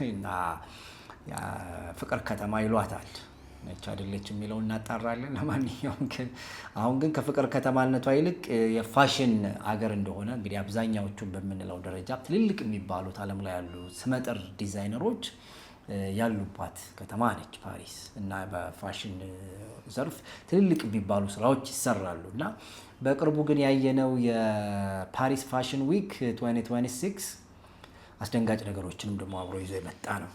እና ፍቅር ከተማ ይሏታል። ነች አይደለች የሚለው እናጣራለን። ለማንኛውም ግን አሁን ግን ከፍቅር ከተማነቷ ይልቅ የፋሽን አገር እንደሆነ እንግዲህ አብዛኛዎቹን በምንለው ደረጃ ትልልቅ የሚባሉት ዓለም ላይ ያሉ ስመጥር ዲዛይነሮች ያሉባት ከተማ ነች ፓሪስ። እና በፋሽን ዘርፍ ትልልቅ የሚባሉ ስራዎች ይሰራሉ። እና በቅርቡ ግን ያየነው የፓሪስ ፋሽን ዊክ 2026 አስደንጋጭ ነገሮችንም ደግሞ አብሮ ይዞ የመጣ ነው።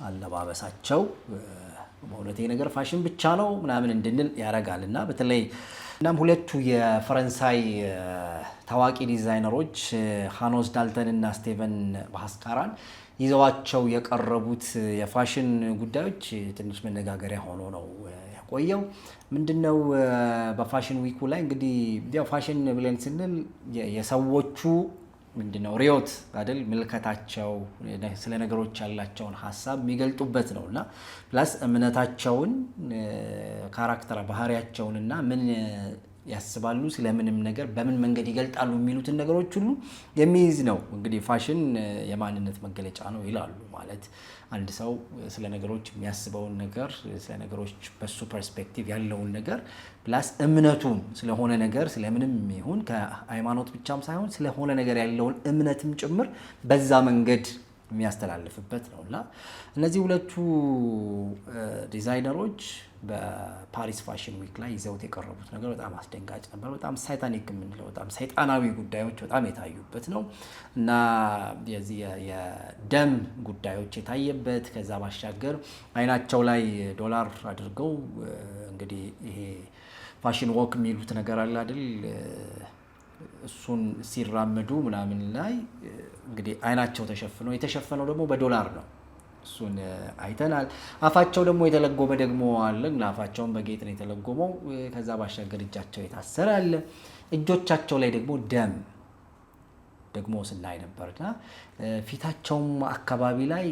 አለባበሳቸው በእውነት ነገር ፋሽን ብቻ ነው ምናምን እንድንል ያደርጋል። እና በተለይ እናም ሁለቱ የፈረንሳይ ታዋቂ ዲዛይነሮች ሃኖስ ዳልተን እና ስቴቨን ባስካራን ይዘዋቸው የቀረቡት የፋሽን ጉዳዮች ትንሽ መነጋገሪያ ሆኖ ነው የቆየው። ምንድነው በፋሽን ዊኩ ላይ እንግዲህ ያው ፋሽን ብለን ስንል የሰዎቹ ምንድነው ሪዮት አይደል ምልከታቸው ስለ ነገሮች ያላቸውን ሐሳብ የሚገልጡበት ነውና ፕላስ እምነታቸውን ካራክተር ባህሪያቸውንና ምን ያስባሉ ስለምንም ነገር በምን መንገድ ይገልጣሉ የሚሉትን ነገሮች ሁሉ የሚይዝ ነው። እንግዲህ ፋሽን የማንነት መገለጫ ነው ይላሉ። ማለት አንድ ሰው ስለ ነገሮች የሚያስበውን ነገር ስለ ነገሮች በሱ ፐርስፔክቲቭ ያለውን ነገር ፕላስ እምነቱን ስለሆነ ነገር ስለምንም ይሁን ከሃይማኖት ብቻም ሳይሆን ስለሆነ ነገር ያለውን እምነትም ጭምር በዛ መንገድ የሚያስተላልፍበት ነውና እነዚህ ሁለቱ ዲዛይነሮች በፓሪስ ፋሽን ዊክ ላይ ይዘውት የቀረቡት ነገር በጣም አስደንጋጭ ነበር። በጣም ሳይታኒክ የምንለው በጣም ሰይጣናዊ ጉዳዮች በጣም የታዩበት ነው እና የዚህ የደም ጉዳዮች የታየበት ከዛ ባሻገር አይናቸው ላይ ዶላር አድርገው እንግዲህ ይሄ ፋሽን ዎክ የሚሉት ነገር አለ አይደል እሱን ሲራመዱ ምናምን ላይ እንግዲህ አይናቸው ተሸፍነው የተሸፈነው ደግሞ በዶላር ነው። እሱን አይተናል። አፋቸው ደግሞ የተለጎመ ደግሞ አለ። አፋቸውን በጌጥ ነው የተለጎመው። ከዛ ባሻገር እጃቸው የታሰረ አለ። እጆቻቸው ላይ ደግሞ ደም ደግሞ ስናይ ነበርና ፊታቸውም አካባቢ ላይ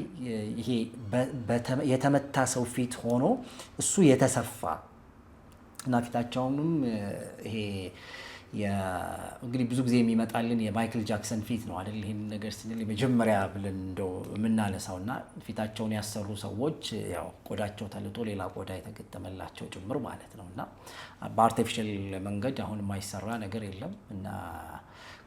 ይሄ የተመታ ሰው ፊት ሆኖ እሱ የተሰፋ እና ፊታቸውንም ይሄ እንግዲህ ብዙ ጊዜ የሚመጣልን የማይክል ጃክሰን ፊት ነው አይደል? ይሄን ነገር ስንል የመጀመሪያ ብለን እንደው የምናነሳውና ፊታቸውን ያሰሩ ሰዎች ያው ቆዳቸው ተልጦ ሌላ ቆዳ የተገጠመላቸው ጭምር ማለት ነውና በአርቲፊሻል መንገድ አሁን የማይሰራ ነገር የለም እና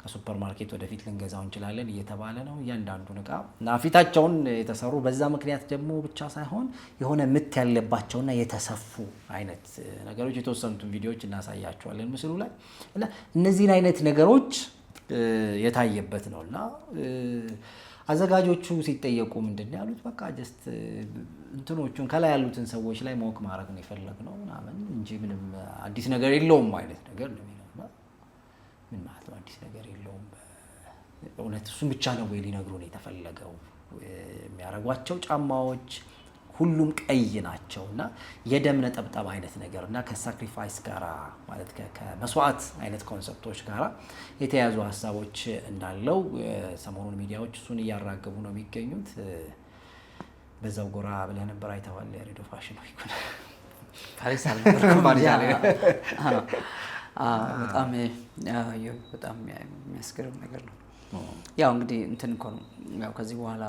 ከሱፐር ማርኬት ወደፊት ልንገዛው እንችላለን እየተባለ ነው እያንዳንዱን እቃ እና ፊታቸውን የተሰሩ በዛ ምክንያት ደግሞ ብቻ ሳይሆን የሆነ ምት ያለባቸውና የተሰፉ አይነት ነገሮች የተወሰኑትን ቪዲዮዎች እናሳያቸዋለን ምስሉ ላይ እና እነዚህን አይነት ነገሮች የታየበት ነውና አዘጋጆቹ ሲጠየቁ ምንድን ያሉት በቃ ጀስት እንትኖቹን ከላይ ያሉትን ሰዎች ላይ ሞክ ማድረግ ነው የፈለግነው ምናምን እንጂ ምንም አዲስ ነገር የለውም አይነት ነገር ነው። ምን ማለት ነው አዲስ ነገር የለውም? በእውነት እሱም ብቻ ነው ወይ ሊነግሩን የተፈለገው? የሚያደርጓቸው ጫማዎች ሁሉም ቀይ ናቸውና የደም ነጠብጣብ አይነት ነገር እና ከሳክሪፋይስ ጋራ ማለት ከመስዋዕት አይነት ኮንሰፕቶች ጋራ የተያዙ ሀሳቦች እንዳለው ሰሞኑን ሚዲያዎች እሱን እያራገቡ ነው የሚገኙት። በዛው ጎራ ብለህ ነበር አይተዋል? ያሬዶ ፋሽን ዊክ ፓሪስ አልነበርኩም። በጣም የሚያስገርም ነገር ነው። ያው እንግዲህ እንትን እኮ ነው ያው ከዚህ በኋላ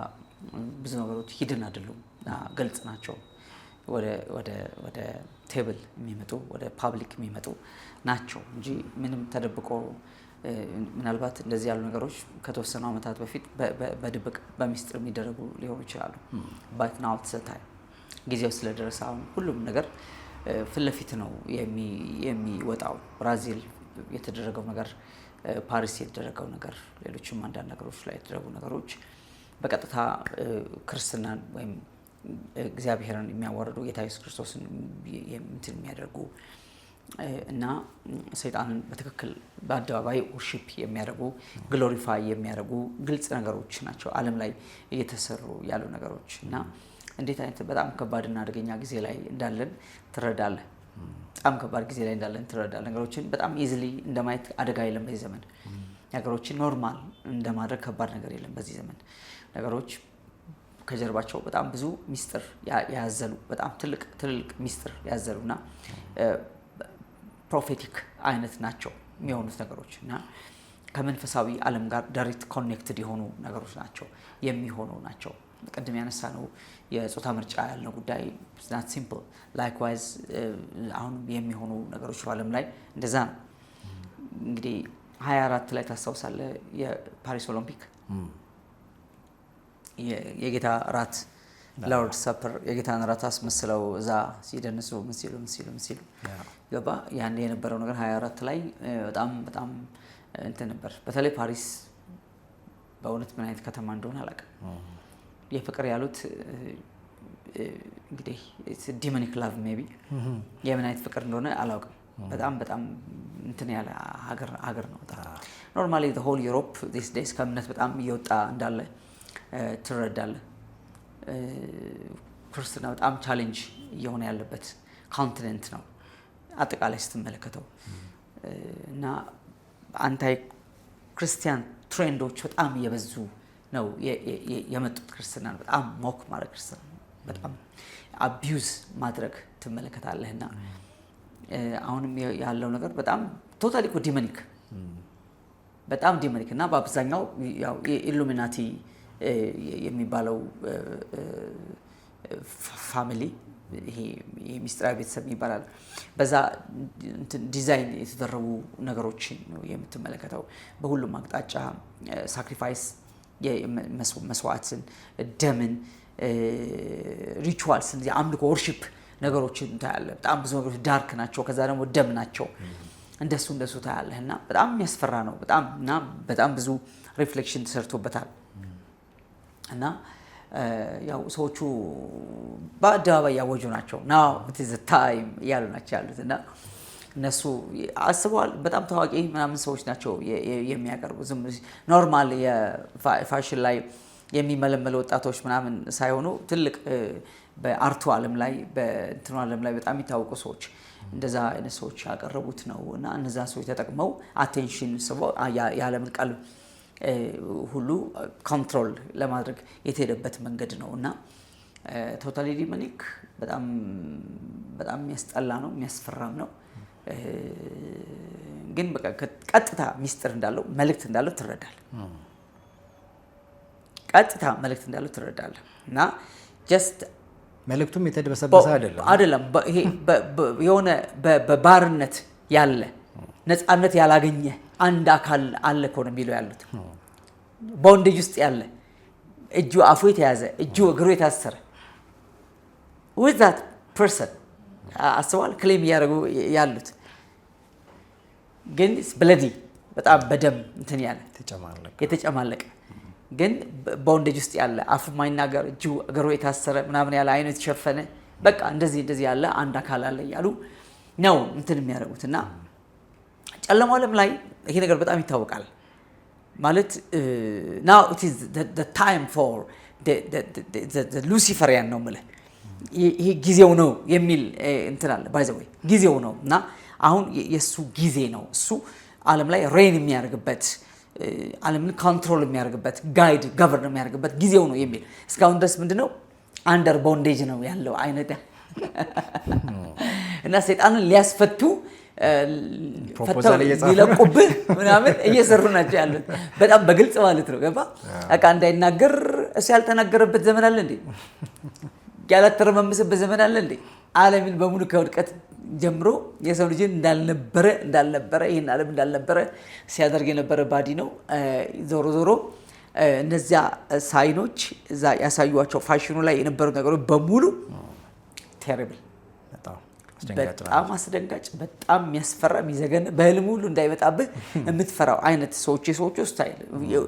ብዙ ነገሮች ሂድን አይደሉም፣ ግልጽ ናቸው። ወደ ቴብል የሚመጡ ወደ ፓብሊክ የሚመጡ ናቸው እንጂ ምንም ተደብቆ ምናልባት እንደዚህ ያሉ ነገሮች ከተወሰኑ ዓመታት በፊት በድብቅ በሚስጥር የሚደረጉ ሊሆኑ ይችላሉ። ባት ናው ተሰታይ ጊዜው ስለደረሰ አሁን ሁሉም ነገር ፊት ለፊት ነው የሚወጣው። ብራዚል የተደረገው ነገር፣ ፓሪስ የተደረገው ነገር፣ ሌሎችም አንዳንድ ነገሮች ላይ የተደረጉ ነገሮች በቀጥታ ክርስትናን ወይም እግዚአብሔርን የሚያዋርዱ ጌታ ኢየሱስ ክርስቶስን እንትን የሚያደርጉ እና ሰይጣንን በትክክል በአደባባይ ወርሺፕ የሚያደርጉ ግሎሪፋይ የሚያደርጉ ግልጽ ነገሮች ናቸው ዓለም ላይ እየተሰሩ ያሉ ነገሮች እና እንዴት አይነት በጣም ከባድና አደገኛ ጊዜ ላይ እንዳለን ትረዳለህ። በጣም ከባድ ጊዜ ላይ እንዳለን ትረዳለህ። ነገሮችን በጣም ኢዚሊ እንደማየት አደጋ የለም በዚህ ዘመን። ነገሮችን ኖርማል እንደማድረግ ከባድ ነገር የለም በዚህ ዘመን። ነገሮች ከጀርባቸው በጣም ብዙ ሚስጥር ያዘሉ በጣም ትልቅ ሚስጥር ያዘሉና ፕሮፌቲክ አይነት ናቸው የሚሆኑት ነገሮች እና ከመንፈሳዊ ዓለም ጋር ዳይሬክት ኮኔክትድ የሆኑ ነገሮች ናቸው የሚሆኑ ናቸው። ቅድም ያነሳ ነው የጾታ ምርጫ ያለው ጉዳይ not simple likewise አሁን የሚሆኑ ነገሮች በዓለም ላይ እንደዛ ነው። እንግዲህ 24 ላይ ታስታውሳለህ የፓሪስ ኦሎምፒክ የጌታ ራት ሎርድ ሰፐር የጌታን ራት አስመስለው እዛ ሲደንሱ ምን ሲሉ ገባ ያን የነበረው ነገር 24 ላይ በጣም እንትን ነበር። በተለይ ፓሪስ በእውነት ምን አይነት ከተማ እንደሆነ አላውቅም። የፍቅር ያሉት እንግዲህ ዲሞኒክ ላቭ ሜቢ የምን አይነት ፍቅር እንደሆነ አላውቅም። በጣም እንትን ያለ ሀገር ነው። ኖርማሊ the whole Europe these days ከእምነት በጣም እየወጣ እንዳለ ትረዳለህ። ክርስትና በጣም ቻሌንጅ እየሆነ ያለበት ኮንቲኔንት ነው አጠቃላይ ስትመለከተው እና አንታይ ክርስቲያን ትሬንዶች በጣም እየበዙ ነው የመጡት። ክርስትናን በጣም ሞክ ማድረግ ክርስትና በጣም አቢዩዝ ማድረግ ትመለከታለህና አሁንም ያለው ነገር በጣም ቶታሊ ዲሞኒክ በጣም ዲሞኒክ እና በአብዛኛው ያው ኢሉሚናቲ የሚባለው ፋሚሊ ይሄ የሚስጥራዊ ቤተሰብ ይባላል። በዛ ዲዛይን የተደረጉ ነገሮችን ነው የምትመለከተው። በሁሉም አቅጣጫ ሳክሪፋይስ መስዋዕትን፣ ደምን፣ ሪቹዋልስን፣ የአምልኮ ወርሺፕ ነገሮችን ታያለህ። በጣም ብዙ ነገሮች ዳርክ ናቸው። ከዛ ደግሞ ደም ናቸው። እንደሱ ታያለህና በጣም የሚያስፈራ ነው። በጣም ብዙ ሪፍሌክሽን ተሰርቶበታል እና ያው ሰዎቹ በአደባባይ ያወጁ ናቸው ናው ኢትስ ታይም እያሉ ናቸው ያሉት እና እነሱ አስበዋል። በጣም ታዋቂ ምናምን ሰዎች ናቸው የሚያቀርቡ ዝም ኖርማል የፋሽን ላይ የሚመለመሉ ወጣቶች ምናምን ሳይሆኑ ትልቅ በአርቱ ዓለም ላይ በእንትኑ ዓለም ላይ በጣም የሚታወቁ ሰዎች እንደዛ አይነት ሰዎች ያቀረቡት ነው እና እነዛ ሰዎች ተጠቅመው አቴንሽን ስበው የዓለምን ቀልብ ሁሉ ኮንትሮል ለማድረግ የተሄደበት መንገድ ነው እና ቶታሊ ዲሞኒክ በጣም የሚያስጠላ ነው፣ የሚያስፈራም ነው። ግን በቃ ቀጥታ ሚስጥር እንዳለው መልእክት እንዳለው ትረዳለህ። ቀጥታ መልእክት እንዳለው ትረዳለህ እና ጀስት መልእክቱም የተደበሰበሰ አይደለም። ይሄ የሆነ በባርነት ያለ ነፃነት ያላገኘ አንድ አካል አለ እኮ ነው የሚለው ያሉት። ቦንዴጅ ውስጥ ያለ እጁ አፉ የተያዘ እጁ እግሩ የታሰረ with that person አስበዋል ክሌም እያደረጉ ያሉት ግን ብለዲ በጣም በደም እንትን ያለ የተጨማለቀ ግን ቦንዴጅ ውስጥ ያለ አፉ ማይናገር እጁ እግሩ የታሰረ ምናምን ያለ አይኑ የተሸፈነ በቃ እንደዚህ ያለ አንድ አካል አለ እያሉ ነው እንትን የሚያደርጉት እና ጨለማው ዓለም ላይ ይሄ ነገር በጣም ይታወቃል። ማለት now it is the time for the Luciferian ነው ማለት ይሄ ጊዜው ነው የሚል እንትን አለ ባይ ዘ ወይ ጊዜው ነው እና አሁን የሱ ጊዜ ነው እሱ ዓለም ላይ ሬን የሚያደርግበት ዓለምን ኮንትሮል የሚያደርግበት ጋይድ ገቨርን የሚያደርግበት ጊዜው ነው የሚል እስካሁን ድረስ ምንድነው አንደር ቦንዴጅ ነው ያለው አይነት እና ሰይጣንን ሊያስፈቱ ፕሮፖዛል ሊለቁብህ ምናምን እየሰሩ ናቸው ያሉት በጣም በግልጽ ማለት ነው ገባ አቃ እንዳይናገር እሱ ያልተናገረበት ዘመን አለ እንዴ ያላተረመመስበት ዘመን አለ እንዴ ዓለምን በሙሉ ከውድቀት ጀምሮ የሰው ልጅ እንዳልነበረ ይሄን ዓለም እንዳልነበረ ሲያደርግ የነበረ ባዲ ነው ዞሮ እነዚያ ሳይኖች እዛ ያሳዩዋቸው ፋሽኑ ላይ የነበሩ ነገሮች በሙሉ ቴሪብል በጣም አስደንጋጭ በጣም የሚያስፈራ የሚዘገን በህልም ሁሉ እንዳይመጣብህ የምትፈራው አይነት የሰዎቹ ስታይል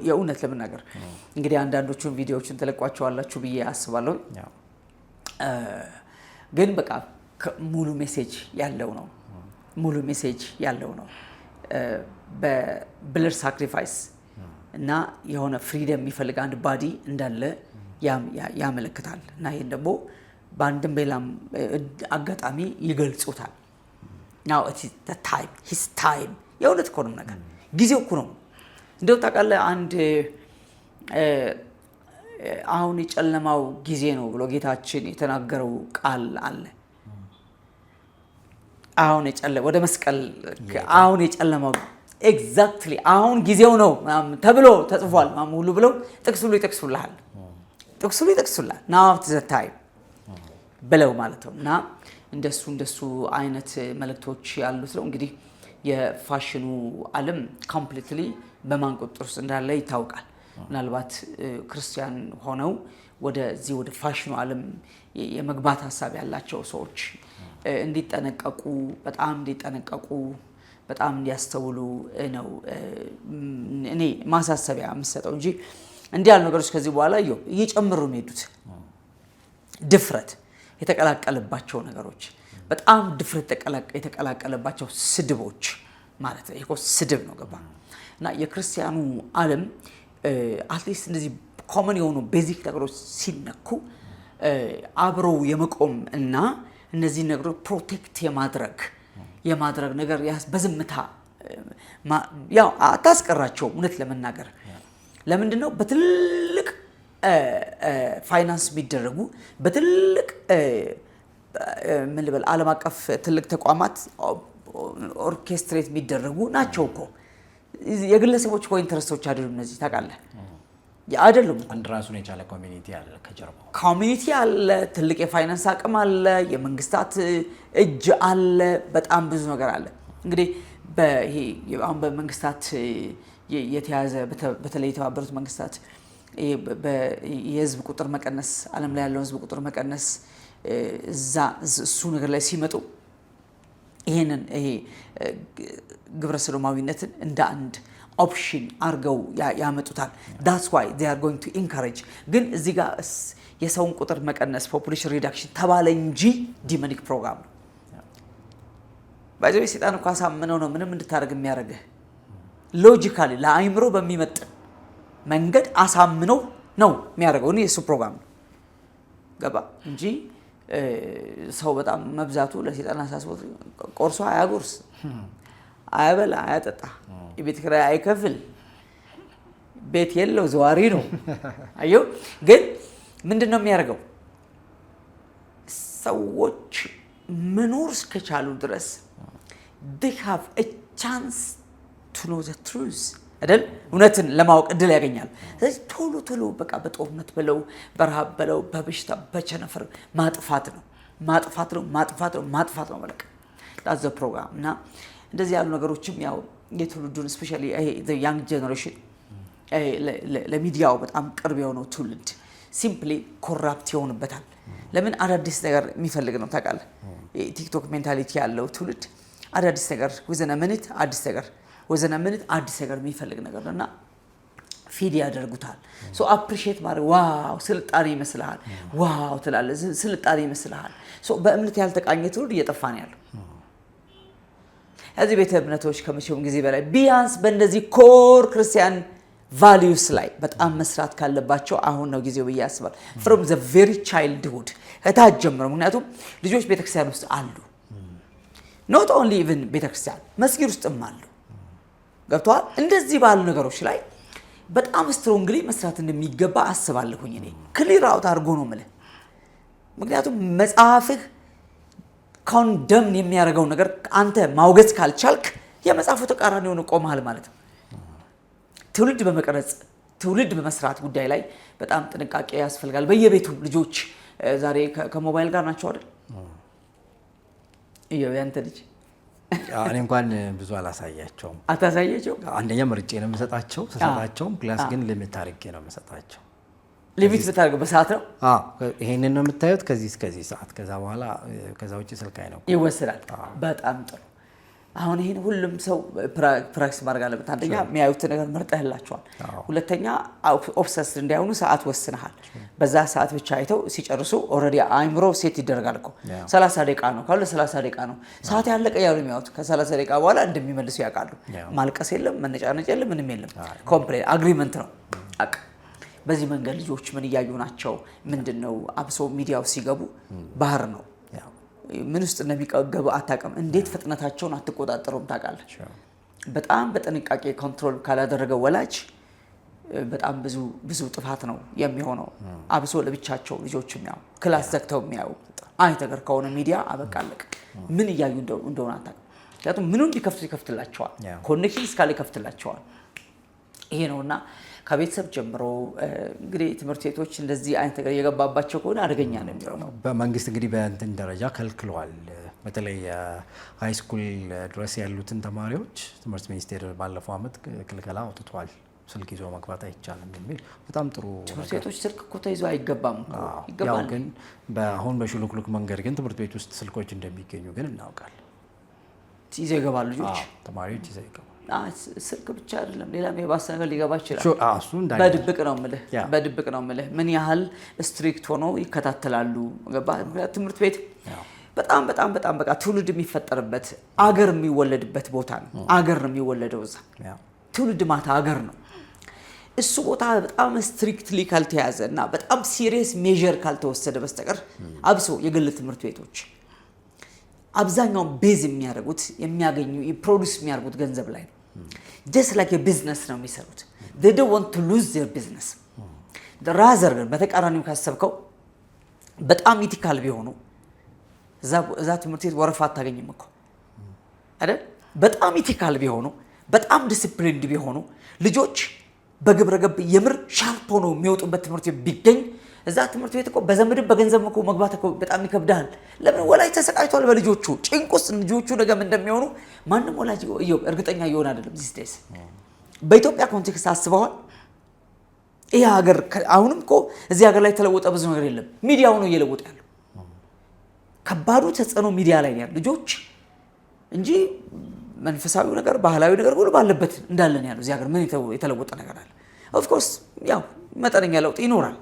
የእውነት ለመናገር እንግዲህ አንዳንዶቹን ቪዲዮዎችን ተለቋቸዋላችሁ ብዬ አስባለሁ ግን በቃ ሙሉ ሜሴጅ ያለው ነው በብለድ ሳክሪፋይስ እና የሆነ ፍሪደም የሚፈልግ አንድ ባዲ እንዳለ ያመለክታል እና ይሄን ደግሞ በአንድም በሌላም አጋጣሚ ይገልጹታል። now it is the time his time የእውነት እኮ ነው ነገር ጊዜው እኮ ነው እንደው ታውቃለህ አንድ አሁን የጨለማው ጊዜ ነው ብሎ ጌታችን የተናገረው ቃል አለ አሁን ወደ መስቀል አሁን የጨለማው ኤግዛክትሊ አሁን ጊዜው ነው ተብሎ ተጽፏል ሁሉ ብለው ጥቅስ ሁሉ ይጠቅሱልሃል now it is the time ብለው ማለት ነው እና እንደሱ አይነት መልእክቶች ያሉት ነው እንግዲህ የፋሽኑ ዓለም ኮምፕሊትሊ በማን ቁጥጥር ውስጥ እንዳለ ይታወቃል። ምናልባት ክርስቲያን ሆነው ወደ ፋሽኑ ዓለም የመግባት ሐሳብ ያላቸው ሰዎች እንዲጠነቀቁ በጣም እንዲያስተውሉ ነው እኔ ማሳሰቢያ የምሰጠው እንጂ እንዲህ ያሉ ነገሮች ከዚህ በኋላ እየጨመሩ ነው የሚሄዱት ድፍረት የተቀላቀለባቸው ነገሮች በጣም ድፍረት የተቀላቀለባቸው ስድቦች ማለት ነው። ይሄ ስድብ ነው ገባ እና የክርስቲያኑ ዓለም አትሊስት እንደዚህ ኮመን የሆኑ ቤዚክ ነገሮች ሲነኩ አብረው የመቆም እና እነዚህ ነገሮች ፕሮቴክት የማድረግ ነገር በዝምታ ያው አታስቀራቸው እውነት ለመናገር ለምንድነው በትልቅ ፋይናንስ ቢደረጉ በትልቅ ምን ልበል ዓለም አቀፍ ትልቅ ተቋማት ኦርኬስትሬት የሚደረጉ ናቸው እኮ የግለሰቦች ኢንተረስቶች አይደሉም እነዚህ ታውቃለህ አይደሉም አንድ ራሱን የቻለ ኮሚኒቲ አለ ከጀርባው ኮሚኒቲ አለ ትልቅ የፋይናንስ አቅም አለ የመንግስታት እጅ አለ በጣም ብዙ ነገር አለ እንግዲህ በይሄ አሁን በመንግስታት የተያዘ በተለይ የተባበሩት መንግስታት የህዝብ ቁጥር መቀነስ ዓለም ላይ ያለው ህዝብ ቁጥር መቀነስ እሱ ነገር ላይ ሲመጡ ይሄንን ግብረ ሰዶማዊነትን እንደ አንድ ኦፕሽን አርገው ያመጡታል that's why they are going to encourage ግን እዚህ ጋር የሰውን ቁጥር መቀነስ population reduction ተባለ እንጂ ዲሞኒክ ፕሮግራም ነው ባይዘው ሰይጣን እኮ አሳምነው ነው ምንም እንድታረግ የሚያደርግህ ሎጂካሊ ለአይምሮ በሚመጥን መንገድ አሳምነው ነው የሚያደርገው እኔ እሱ ፕሮግራም ነው ገባ እንጂ ሰው በጣም መብዛቱ ለሰይጣን አሳስቦት ቆርሶ አያጎርስ አያበላ አያጠጣ የቤት ኪራይ አይከፍል ቤት የለው ዘዋሪ ነው አዩ ግን ምንድነው የሚያደርገው ሰዎች መኖር እስከቻሉ ድረስ they have a chance to know the truth አይደል እውነትን ለማወቅ እድል ያገኛል ስለዚህ ቶሎ በቃ በጦርነት በለው በረሃብ በለው በበሽታ በቸነፈር ማጥፋት ነው ማለት that's the program እና እንደዚህ ያሉ ነገሮችም ያው የትውልዱን especially the young generation ለሚዲያው በጣም ቅርብ የሆነው ትውልድ simply corrupt ይሆንበታል ለምን አዳዲስ ነገር የሚፈልግ ነው ታውቃለህ ቲክቶክ ሜንታሊቲ ያለው ትውልድ አዳዲስ ነገር within a minute አዲስ ነገር የሚፈልግ ነገር እና ፊድ ያደርጉታል ሶ አፕሪሺየት ማድረግ ዋው ስልጣኔ ይመስልሃል ዋው ትላለህ ስልጣኔ ይመስልሃል ሶ በእምነት ያልተቃኘ ትውልድ እየጠፋ ነው ያለው እዚህ ቤተ እምነቶች ከመቼውም ጊዜ በላይ ቢያንስ በእንደዚህ ኮር ክርስቲያን ቫልዩስ ላይ በጣም መስራት ካለባቸው አሁን ነው ጊዜው ብያስባል from the very childhood ከታች ጀምሮ ምክንያቱም ልጆች ቤተክርስቲያን ውስጥ አሉ not only even ቤተክርስቲያን መስጊድ ውስጥም አሉ ገብቷል እንደዚህ ባሉ ነገሮች ላይ በጣም ስትሮንግሊ መስራት እንደሚገባ አስባለሁኝ እኔ ክሊር አውት አድርጎ ነው ማለት ምክንያቱም መጽሐፍህ ኮንደም የሚያደርገው ነገር አንተ ማውገዝ ካልቻልክ የመጽሐፉ ተቃራኒ ሆኖ ቆመሃል ማለት ነው ትውልድ በመቀረጽ ትውልድ በመስራት ጉዳይ ላይ በጣም ጥንቃቄ ያስፈልጋል በየቤቱ ልጆች ዛሬ ከሞባይል ጋር ናቸው አይደል ያንተ ልጅ እኔ እንኳን ብዙ አላሳያቸውም አታሳያቸው አንደኛ ምርጬ ነው የምሰጣቸው ተሰጣቸውም ፕላስ ግን ሊሚት አድርጌ ነው የምሰጣቸው ሊሚት ብታደርገው በሰዓት ነው ይሄንን ነው የምታዩት ከዚህ እስከዚህ ሰዓት ከዛ በኋላ ከዛ ውጪ ስልክ አይነው ይወስዳል በጣም ጥሩ አሁን ይሄን ሁሉም ሰው ፕራክቲስ ማድረግ አለበት አንደኛ የሚያዩት ነገር መርጠህላቸዋል ሁለተኛ ኦብሰስድ እንዳይሆኑ ሰዓት ወስነሃል በዛ ሰዓት ብቻ አይተው ሲጨርሱ ኦሬዲ አይምሮ ሴት ይደረጋል እኮ 30 ደቂቃ ነው ካለ 30 ደቂቃ ነው ሰዓት ያለቀ ያሉ የሚያዩት ከ30 ደቂቃ በኋላ እንደሚመልሱ ያውቃሉ ማልቀስ የለም መነጫነጭ የለም ምንም የለም ኮምፕሌት አግሪመንት ነው አቅ በዚህ መንገድ ልጆች ምን ያዩ ናቸው ምንድነው አብሶ ሚዲያው ሲገቡ ባህር ነው ምን ውስጥ እንደሚቀገቡ አታቀም እንዴት ፍጥነታቸውን አትቆጣጣሩም ታውቃለህ በጣም በጥንቃቄ ኮንትሮል ካላደረገ ወላጅ በጣም ብዙ ጥፋት ነው የሚሆነው አብሶ ለብቻቸው ልጆች የሚያው ክላስ ዘግተው የሚያው አይተገር ከሆነ ሚዲያ አበቃለቅ ምን ያዩ እንደሆነ አታቀም ምክንያቱም ምኑን ይከፍትላቸዋል ኮኔክሽን ስካል ይከፍትላቸዋል ይሄ ነውና ከቤተሰብ ጀምሮ እንግዲህ ትምህርት ቤቶች እንደዚህ አይነት ነገር የገባባቸው ከሆነ አደገኛ ነው የሚሆነው በመንግስት እንግዲህ በእንትን ደረጃ ከልክሏል በተለይ ሃይ ስኩል ድረስ ያሉትን ተማሪዎች ትምህርት ሚኒስቴር ባለፈው አመት ክልከላ አውጥቷል ስልክ ይዞ መግባት አይቻልም የሚል በጣም ጥሩ ትምህርት ቤቶች ስልክ እኮ ተይዞ አይገባም ይገባል ግን አሁን በሽሉክሉክ መንገድ ግን ትምህርት ቤት ውስጥ ስልኮች እንደሚገኙ ግን እናውቃለን ይዘው ይገባሉ ልጆች ተማሪዎች ይዘው ይገባሉ ስልክ ብቻ አይደለም ሌላም የባሰ ነገር ሊገባ ይችላል በድብቅ ነው የምልህ ምን ያህል ስትሪክት ሆኖ ይከታተላሉ ትምህርት ቤት በጣም በቃ ትውልድ የሚፈጠርበት አገር የሚወለድበት ቦታ ነው አገር ነው የሚወለደው እዛ ትውልድ ማታ አገር ነው እሱ ቦታ በጣም ስትሪክትሊ ካልተያዘና በጣም ሲሪየስ ሜዠር ካልተወሰደ በስተቀር አብሶ የግል ትምህርት ቤቶች አብዛኛው ቤዝ የሚያገኙ ፕሮዲዩስ የሚያደርጉት ገንዘብ ላይ ነው just like a business ነው የሚሰሩት they don't want to lose their business rather ግን በተቃራኒው ካሰብከው በጣም ኢቲካል ቢሆኑ እዛ ትምህርት ቤት ወረፋ አታገኝም እኮ አይደል በጣም ኢቲካል ቢሆኑ በጣም ዲሲፕሊንድ ቢሆኑ ልጆች በግብረ ገብ የምር ሻርፕ ሆነው የሚወጡበት ትምህርት ቤት ቢገኝ እዛ ትምህርት ቤት እኮ በዘመድም በገንዘብ እኮ መግባት እኮ በጣም ይከብዳል ለምን ወላጅ ተሰቃይቷል በልጆቹ ጭንቁስ ልጆቹ ነገም እንደሚሆኑ ማንንም ወላጅ እርግጠኛ ይሆን አይደለም these days በኢትዮጵያ ኮንቴክስት አስበዋል ይሄ ሀገር አሁንም እኮ እዚህ ሀገር ላይ ተለወጠ ብዙ ነገር የለም ሚዲያው ነው እየለወጠ ያለው ከባዱ ተጽዕኖ ሚዲያ ላይ ያሉ ልጆች እንጂ መንፈሳዊ ነገር ባህላዊ ነገር ሁሉ ባለበት እንዳለን ያለው እዚህ ሀገር ምን የተለወጠ ነገር አለ of course ያው መጠነኛ ለውጥ ይኖራል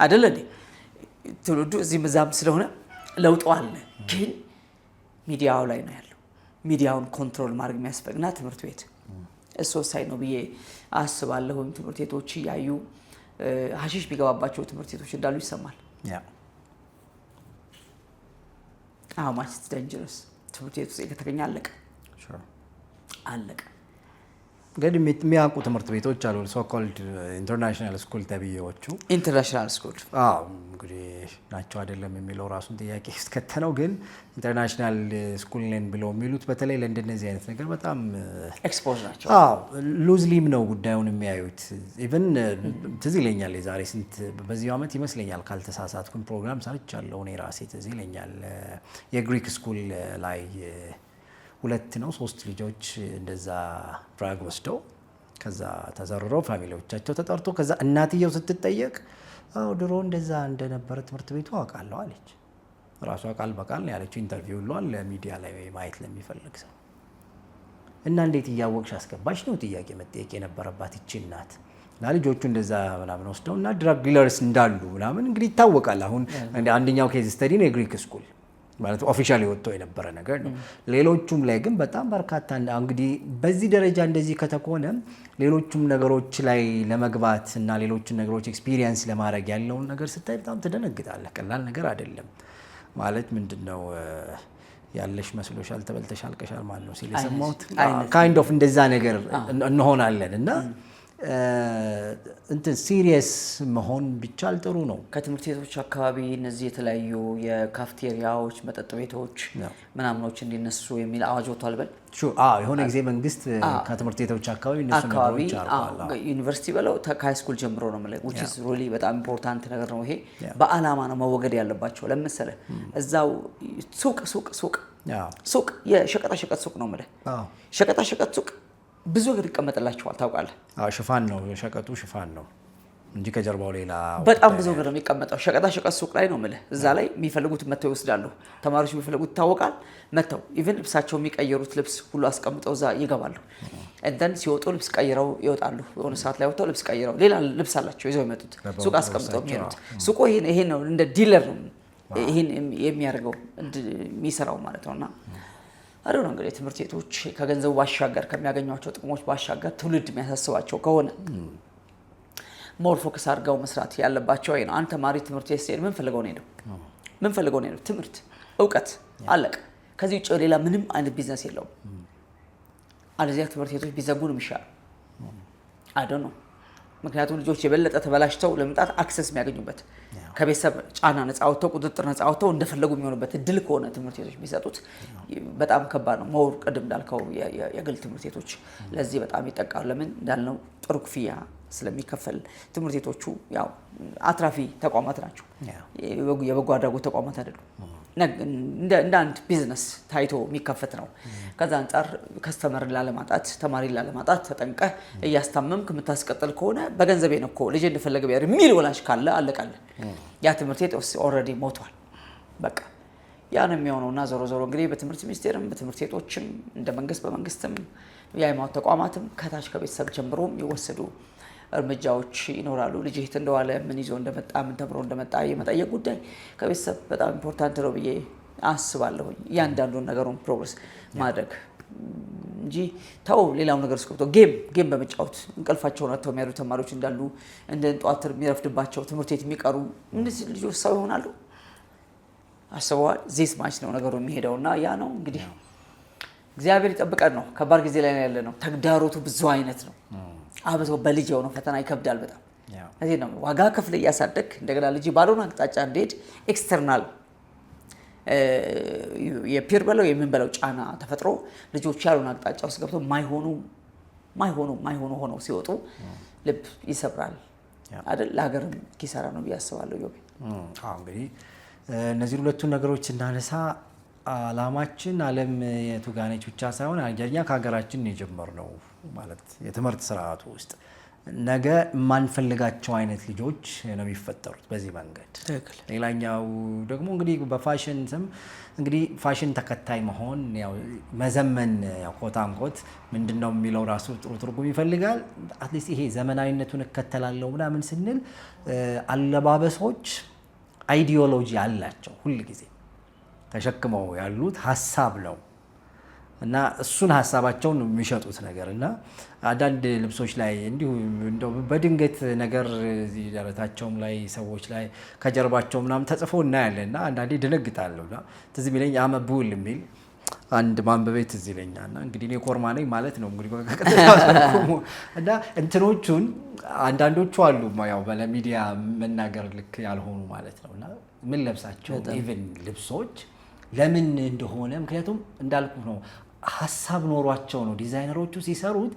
አይደል እንዴ ትውልዱ እዚህ መዛም ስለሆነ ለውጥ አለ ግን ሚዲያው ላይ ነው ያለው ሚዲያውን ኮንትሮል ማድረግ የሚያስፈልግና ትምህርት ቤት እሱ ሳይ ነው ብዬ አስባለሁ ትምህርት ቤቶች ያዩ ሐሺሽ ቢገባባቸው ትምህርት ቤቶች እንዳሉ ይሰማል how much it's dangerous ትምህርት ቤት ውስጥ ከተገኘ አለቀ እንግዲህ የሚያውቁ ትምህርት ቤቶች አሉ ሶ ኮልድ ኢንተርናሽናል ስኩል ተብዬዎቹ ኢንተርናሽናል ስኩል እንግዲህ ናቸው አይደለም የሚለው ራሱን ጥያቄ ውስጥ ከተነው ግን ኢንተርናሽናል ስኩል ነን ብለው የሚሉት በተለይ ለእንደነዚህ አይነት ነገር በጣም ኤክስፖዝ ናቸው። ሉዝሊም ነው ጉዳዩን የሚያዩት። ኢቨን ትዝ ይለኛል የዛሬ ስንት በዚህ ዓመት ይመስለኛል ካልተሳሳትኩኝ ፕሮግራም ሰርቻለሁ እኔ ራሴ ትዝ ይለኛል የግሪክ ስኩል ላይ 2 ነው 3 ልጆች እንደዛ ድራግ ወስደው ከዛ ተዘርረው ፋሚሊዎቻቸው ተጠርቶ ከዛ እናትየው ስትጠየቅ ድሮ እንደዛ እንደነበረ ትምህርት ቤቱ አውቃለሁ አለች። ራሷ ቃል በቃል ነው ያለችው። ኢንተርቪው ሁሏን ለሚዲያ ላይ ማየት ለሚፈልግ ሰው እና እንዴት እያወቅሽ አስገባሽ ነው ጥያቄ መጠየቅ የነበረባት ይቺ እናት። እና ልጆቹ እንደዛ ምናምን ወስደው እና ድራግ ዲለርስ እንዳሉ ምናምን እንግዲህ ይታወቃል። አሁን አንደኛው ኬዝ ስተዲ ነው የግሪክ ስኩል ማለት ኦፊሻሊ ወጥቶ የነበረ ነገር ነው። ሌሎቹም ላይ ግን በጣም በርካታ እንግዲህ በዚህ ደረጃ እንደዚህ ከተኮነ ሌሎቹም ነገሮች ላይ ለመግባት እና ሌሎችን ነገሮች ኤክስፒሪየንስ ለማድረግ ያለውን ነገር ስታይ በጣም ትደነግጣለህ። ቀላል ነገር አይደለም። ማለት ምንድነው ያለሽ መስሎሻል ተበልተሽ አልቀሻል ማለት ነው ሲል የሰማሁት ካይንድ ኦፍ እንደዛ ነገር እንሆናለን እና እንትን ሲሪየስ መሆን ቢቻል ጥሩ ነው። ከትምህርት ቤቶች አካባቢ እነዚህ የተለያዩ የካፍቴሪያዎች መጠጥ ቤቶች ምናምኖች እንዲነሱ የሚል አዋጅ ወጥቷል። በል የሆነ ጊዜ መንግስት ከትምህርት ቤቶች አካባቢ እነሱ ነገሮች አርቋል። ዩኒቨርሲቲ በለው ከሃይ ስኩል ጀምሮ ነው ማለት which is really በጣም ኢምፖርታንት ነገር ነው። ይሄ በአላማ ነው መወገድ ያለባቸው። ለምሳሌ እዛው ሱቅ የሸቀጣ ሸቀጥ ሱቅ ነው ማለት ሸቀጣ ሸቀጥ ሱቅ ብዙ ነገር ይቀመጥላቸዋል ታውቃለህ። ሽፋን ነው የሸቀጡ ሽፋን ነው እንጂ ከጀርባው ሌላ በጣም ብዙ ነገር ነው የሚቀመጠው። ሸቀጣ ሸቀጥ ሱቅ ላይ ነው ማለት እዛ ላይ የሚፈልጉት መተው ይወስዳሉ። ተማሪዎች የሚፈልጉት ይታወቃል። መተው ኢቭን ልብሳቸው የሚቀየሩት ልብስ ሁሉ አስቀምጠው እዛ ይገባሉ። እንትን ሲወጡ ልብስ ቀይረው ይወጣሉ። የሆነ ሰዓት ላይ ወጥተው ልብስ ቀይረው ሌላ ልብስ አላቸው ይዘው የመጡት ሱቅ አስቀምጠው የሚሄዱት። ሱቁ ይሄን ነው እንደ ዲለር ነው ይሄን የሚያደርገው የሚሰራው ማለት ነውና አሁን እንግዲህ ትምህርት ቤቶች ከገንዘቡ ባሻገር ከሚያገኙቸው ጥቅሞች ባሻገር ትውልድ የሚያሳስባቸው ከሆነ ሞር ፎከስ አድርገው መስራት ያለባቸው ነው። አንተ ተማሪ ትምህርት ቤት ስትሄድ ምን ፈልገው ነው? ትምህርት፣ እውቀት አለቀ። ከዚህ ውጭ ሌላ ምንም አይነት ቢዝነስ የለውም። አለዚያ ትምህርት ቤቶች ቢዘጉ ነው የሚሻለው። አይ ዶንት ኖ ምክንያቱም ልጆች የበለጠ ተበላሽተው ለመምጣት አክሰስ የሚያገኙበት ከቤተሰብ ጫና ነፃ ወጥተው ቁጥጥር ነፃ ወጥተው እንደፈለጉ የሚሆኑበት እድል ከሆነ ትምህርት ቤቶች ቢሰጡት በጣም ከባድ ነው። ሞር ቅድም እንዳልከው የግል ትምህርት ቤቶች ለዚህ በጣም ይጠቃሉ። ለምን እንዳልነው ጥሩ ክፍያ ስለሚከፈል ትምህርት ቤቶቹ ያው አትራፊ ተቋማት ናቸው። የበጎ አድራጎት ተቋማት አይደሉም። እንደ አንድ ቢዝነስ ታይቶ የሚከፈት ነው። ከዛ አንፃር ከስተመር ላለማጣት ተማሪ ላለማጣት ተጠንቀህ እያስታመምክ የምታስቀጥል ከሆነ በገንዘቤ ነው እኮ ልጅ እንደፈለገ ቢያደርግ የሚል ወላጅ ካለ አለቃለ ያ ትምህርት ቤት ኦልሬዲ ሞቷል። በቃ ያ ነው የሚሆነውና ዞሮ እንግዲህ በትምህርት ሚኒስቴርም በትምህርት ቤቶችም እንደ መንግስት በመንግስትም የሃይማኖት ተቋማትም ከታች ከቤተሰብ ጀምሮ የሚወሰዱ እርምጃዎች ይኖራሉ። ልጅ እህት እንደዋለ ምን ይዞ እንደመጣ ምን ተምሮ እንደመጣ የመጠየቅ ጉዳይ ከቤተሰብ በጣም ኢምፖርታንት ነው ብዬ አስባለሁ። እያንዳንዱን ነገሩን ፕሮግረስ ማድረግ እንጂ ተው ሌላው ነገር እስከብቶ ጌም በመጫወት እንቅልፋቸውን አጥተው የሚያዱ ተማሪዎች እንዳሉ እንደ ጧትር የሚረፍድባቸው ትምህርት ቤት የሚቀሩ እነዚህ ልጆች ሰው ይሆናሉ አስበዋል። ዚስ ማች ነው ነገሩ የሚሄደውና ያ ነው እንግዲህ እግዚአብሔር ይጠብቀን ነው። ከባድ ጊዜ ላይ ያለ ነው። ተግዳሮቱ ብዙ አይነት ነው። አብሶ በልጅ የሆነው ፈተና ይከብዳል በጣም። እዚህ ነው ዋጋ ከፍለ እያሳደግ እንደገና ልጅ ባልሆነ አቅጣጫ እንዲሄድ ኤክስተርናል የፒር በለው የምንበለው ጫና ተፈጥሮ ልጆች ያሉን አቅጣጫ ውስጥ ገብተው ማይሆኑ ሆነው ሲወጡ ልብ ይሰብራል አይደል? ለሀገርም ኪሳራ ነው ብያስባለሁ። ዮቤ እንግዲህ እነዚህ ሁለቱን ነገሮች እናነሳ። አላማችን ዓለም የቱ ጋር ነች ብቻ ሳይሆን አገኛ ከሀገራችን የጀመርነው ማለት የትምህርት ስርዓቱ ውስጥ ነገ የማንፈልጋቸው አይነት ልጆች ነው የሚፈጠሩት በዚህ መንገድ። ሌላኛው ደግሞ እንግዲህ በፋሽን ስም እንግዲህ ፋሽን ተከታይ መሆን ያው መዘመን ያው ኮት አንኮት ምንድነው የሚለው ራሱ ጥሩ ትርጉም ይፈልጋል። አትሊስት ይሄ ዘመናዊነቱን እከተላለሁ ምናምን ስንል አለባበሶች አይዲዮሎጂ አላቸው ሁሉ ጊዜ ተሸክመው ያሉት ሐሳብ ነው እና እሱን ሐሳባቸውን የሚሸጡት ነገር እና አንዳንድ ልብሶች ላይ እንዲሁ እንደው በድንገት ነገር እዚህ ደረታቸውም ላይ ሰዎች ላይ ከጀርባቸው ምናምን ተጽፎ እናያለን እና አንዳንዴ ደነግጣለሁና ትዝ የሚለኝ አመቡል የሚል አንድ ማንበቤት እዚህ ይለኛልና እንግዲህ እኔ ኮርማ ነኝ ማለት ነው እንግዲህ እና እንትኖቹን አንዳንዶቹ አሉ ያው በለሚዲያ መናገር ልክ ያልሆኑ ማለት ነውና ምን ለብሳቸው ኢቭን ልብሶች ለምን እንደሆነ ምክንያቱም እንዳልኩ ነው ሐሳብ ኖሯቸው ነው ዲዛይነሮቹ ሲሰሩት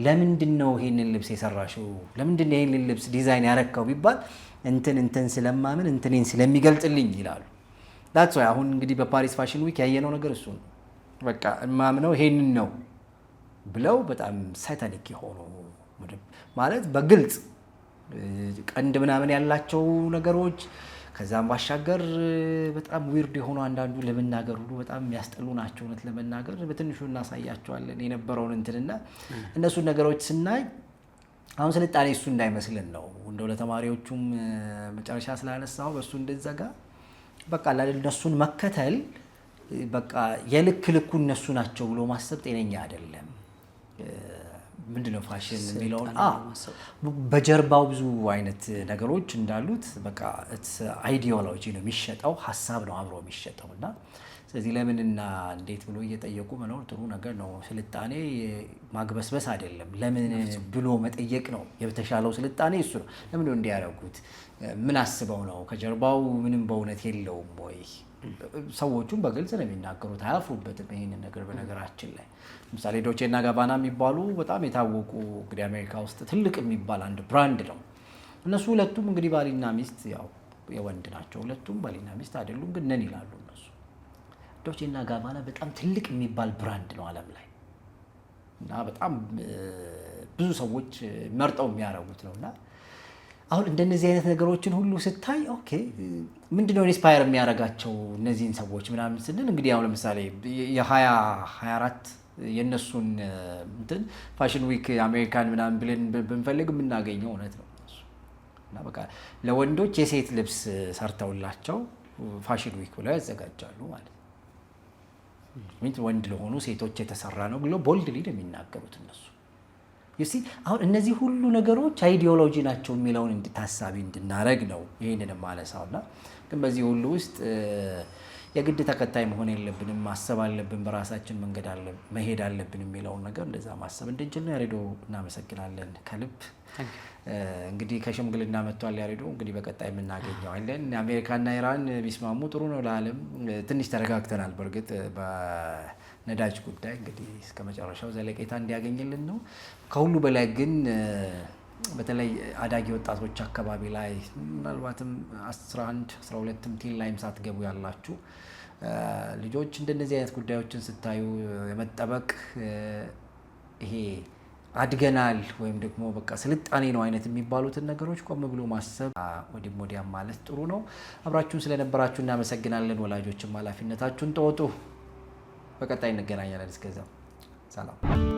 ለምንድን ነው ይሄንን ልብስ የሰራሽው ለምንድን ነው ይሄንን ልብስ ዲዛይን ያረካው ቢባል እንትን ስለማምን እንትኔን ስለሚገልጽልኝ ይላሉ that's why አሁን እንግዲህ በፓሪስ ፋሽን ዊክ ያየነው ነገር እሱ ነው በቃ ማምነው ይሄንን ነው ብለው በጣም ሳይታኒክ የሆኑ ማለት በግልጽ ቀንድ ምናምን ያላቸው ነገሮች ከዛም ባሻገር በጣም ዊርድ የሆኑ አንዳንዱ ለመናገር ሁሉ በጣም የሚያስጠሉ ናቸው እውነት ለመናገር በትንሹ እናሳያቸዋለን የነበረውን እንትንና እነሱ ነገሮች ስናይ አሁን ስልጣኔ እሱ እንዳይመስልን ነው እንደው ለተማሪዎቹም መጨረሻ ስላነሳው በሱ እንደዘጋ በቃ ለነሱን መከተል በቃ የልክ ልኩ እነሱ ናቸው ብሎ ማሰብ ጤነኛ አይደለም ምንድነው ፋሽን የሚለው በጀርባው ብዙ አይነት ነገሮች እንዳሉት በቃ አይዲዮሎጂ ነው የሚሸጠው ሐሳብ ነው አብሮ የሚሸጠውና ስለዚህ ለምንና እንዴት ብሎ እየጠየቁ መኖር ጥሩ ነገር ነው ስልጣኔ ማግበስበስ አይደለም ለምን ብሎ መጠየቅ ነው የተሻለው ስልጣኔ እሱ ነው ለምን ነው እንዲያረጉት ምን አስበው ነው ከጀርባው ምንም በእውነት የለውም ወይ ሰዎቹም በግልጽ ነው የሚናገሩት አያፍሩበትም ይሄንን ነገር በነገራችን ላይ ለምሳሌ ዶቼ እና ጋባና የሚባሉ በጣም የታወቁ እንግዲህ አሜሪካ ውስጥ ትልቅ የሚባል አንድ ብራንድ ነው እነሱ ሁለቱም እንግዲህ ባልና ሚስት ያው የወንድ ናቸው ሁለቱም ባልና ሚስት አይደሉም ግን ነን ይላሉ እነሱ ዶቼ እና ጋባና በጣም ትልቅ የሚባል ብራንድ ነው ዓለም ላይ እና በጣም ብዙ ሰዎች መርጠው የሚያረጉት ነውና አሁን እንደነዚህ አይነት ነገሮችን ሁሉ ስታይ ኦኬ ምንድነው ኢንስፓየር የሚያረጋቸው እነዚህን ሰዎች ምናምን ስንል እንግዲህ አሁን ለምሳሌ የ2024 የነሱን እንትን ፋሽን ዊክ አሜሪካን ምናምን ብለን ብንፈልግ የምናገኘው እውነት ነው እና በቃ ለወንዶች የሴት ልብስ ሰርተውላቸው ፋሽን ዊክ ብለው ያዘጋጃሉ ማለት ነው ወንድ ለሆኑ ሴቶች የተሰራ ነው ብለው ቦልድሊ ነው የሚናገሩት እነሱ you see አሁን እነዚህ ሁሉ ነገሮች አይዲዮሎጂ ናቸው የሚለውን እንድታሳቢ እንድናረግ ነው ይሄንን ማለሳውና ግን በዚህ ሁሉ ውስጥ የግድ ተከታይ መሆን የለብንም ማሰብ አለብን በራሳችን መንገድ መሄድ አለብን የሚለውን ነገር እንደዛ ማሰብ እንድንችል ነው ያሬዶ እናመሰግናለን ከልብ እንግዲህ ከሽምግልና መጥቷል ያሬዶ እንግዲህ በቀጣይ የምናገኘው አይደል አሜሪካና ኢራን ቢስማሙ ጥሩ ነው ለዓለም ትንሽ ተረጋግተናል በርግጥ ነዳጅ ጉዳይ እንግዲህ እስከ መጨረሻው ዘለቄታ እንዲያገኝልን ነው ከሁሉ በላይ ግን በተለይ አዳጊ ወጣቶች አካባቢ ላይ ምናልባትም 11 12 ቲል ላይም ሳትገቡ ያላችሁ ልጆች እንደነዚህ አይነት ጉዳዮችን ስታዩ የመጠበቅ ይሄ አድገናል ወይም ደግሞ በቃ ስልጣኔ ነው አይነት የሚባሉትን ነገሮች ቆም ብሎ ማሰብ ወዲያም ማለት ጥሩ ነው አብራችሁን ስለነበራችሁ እናመሰግናለን ወላጆችም ኃላፊነታችሁን ተወጡ በቀጣይ እንገናኛለን እስከዛው ሰላም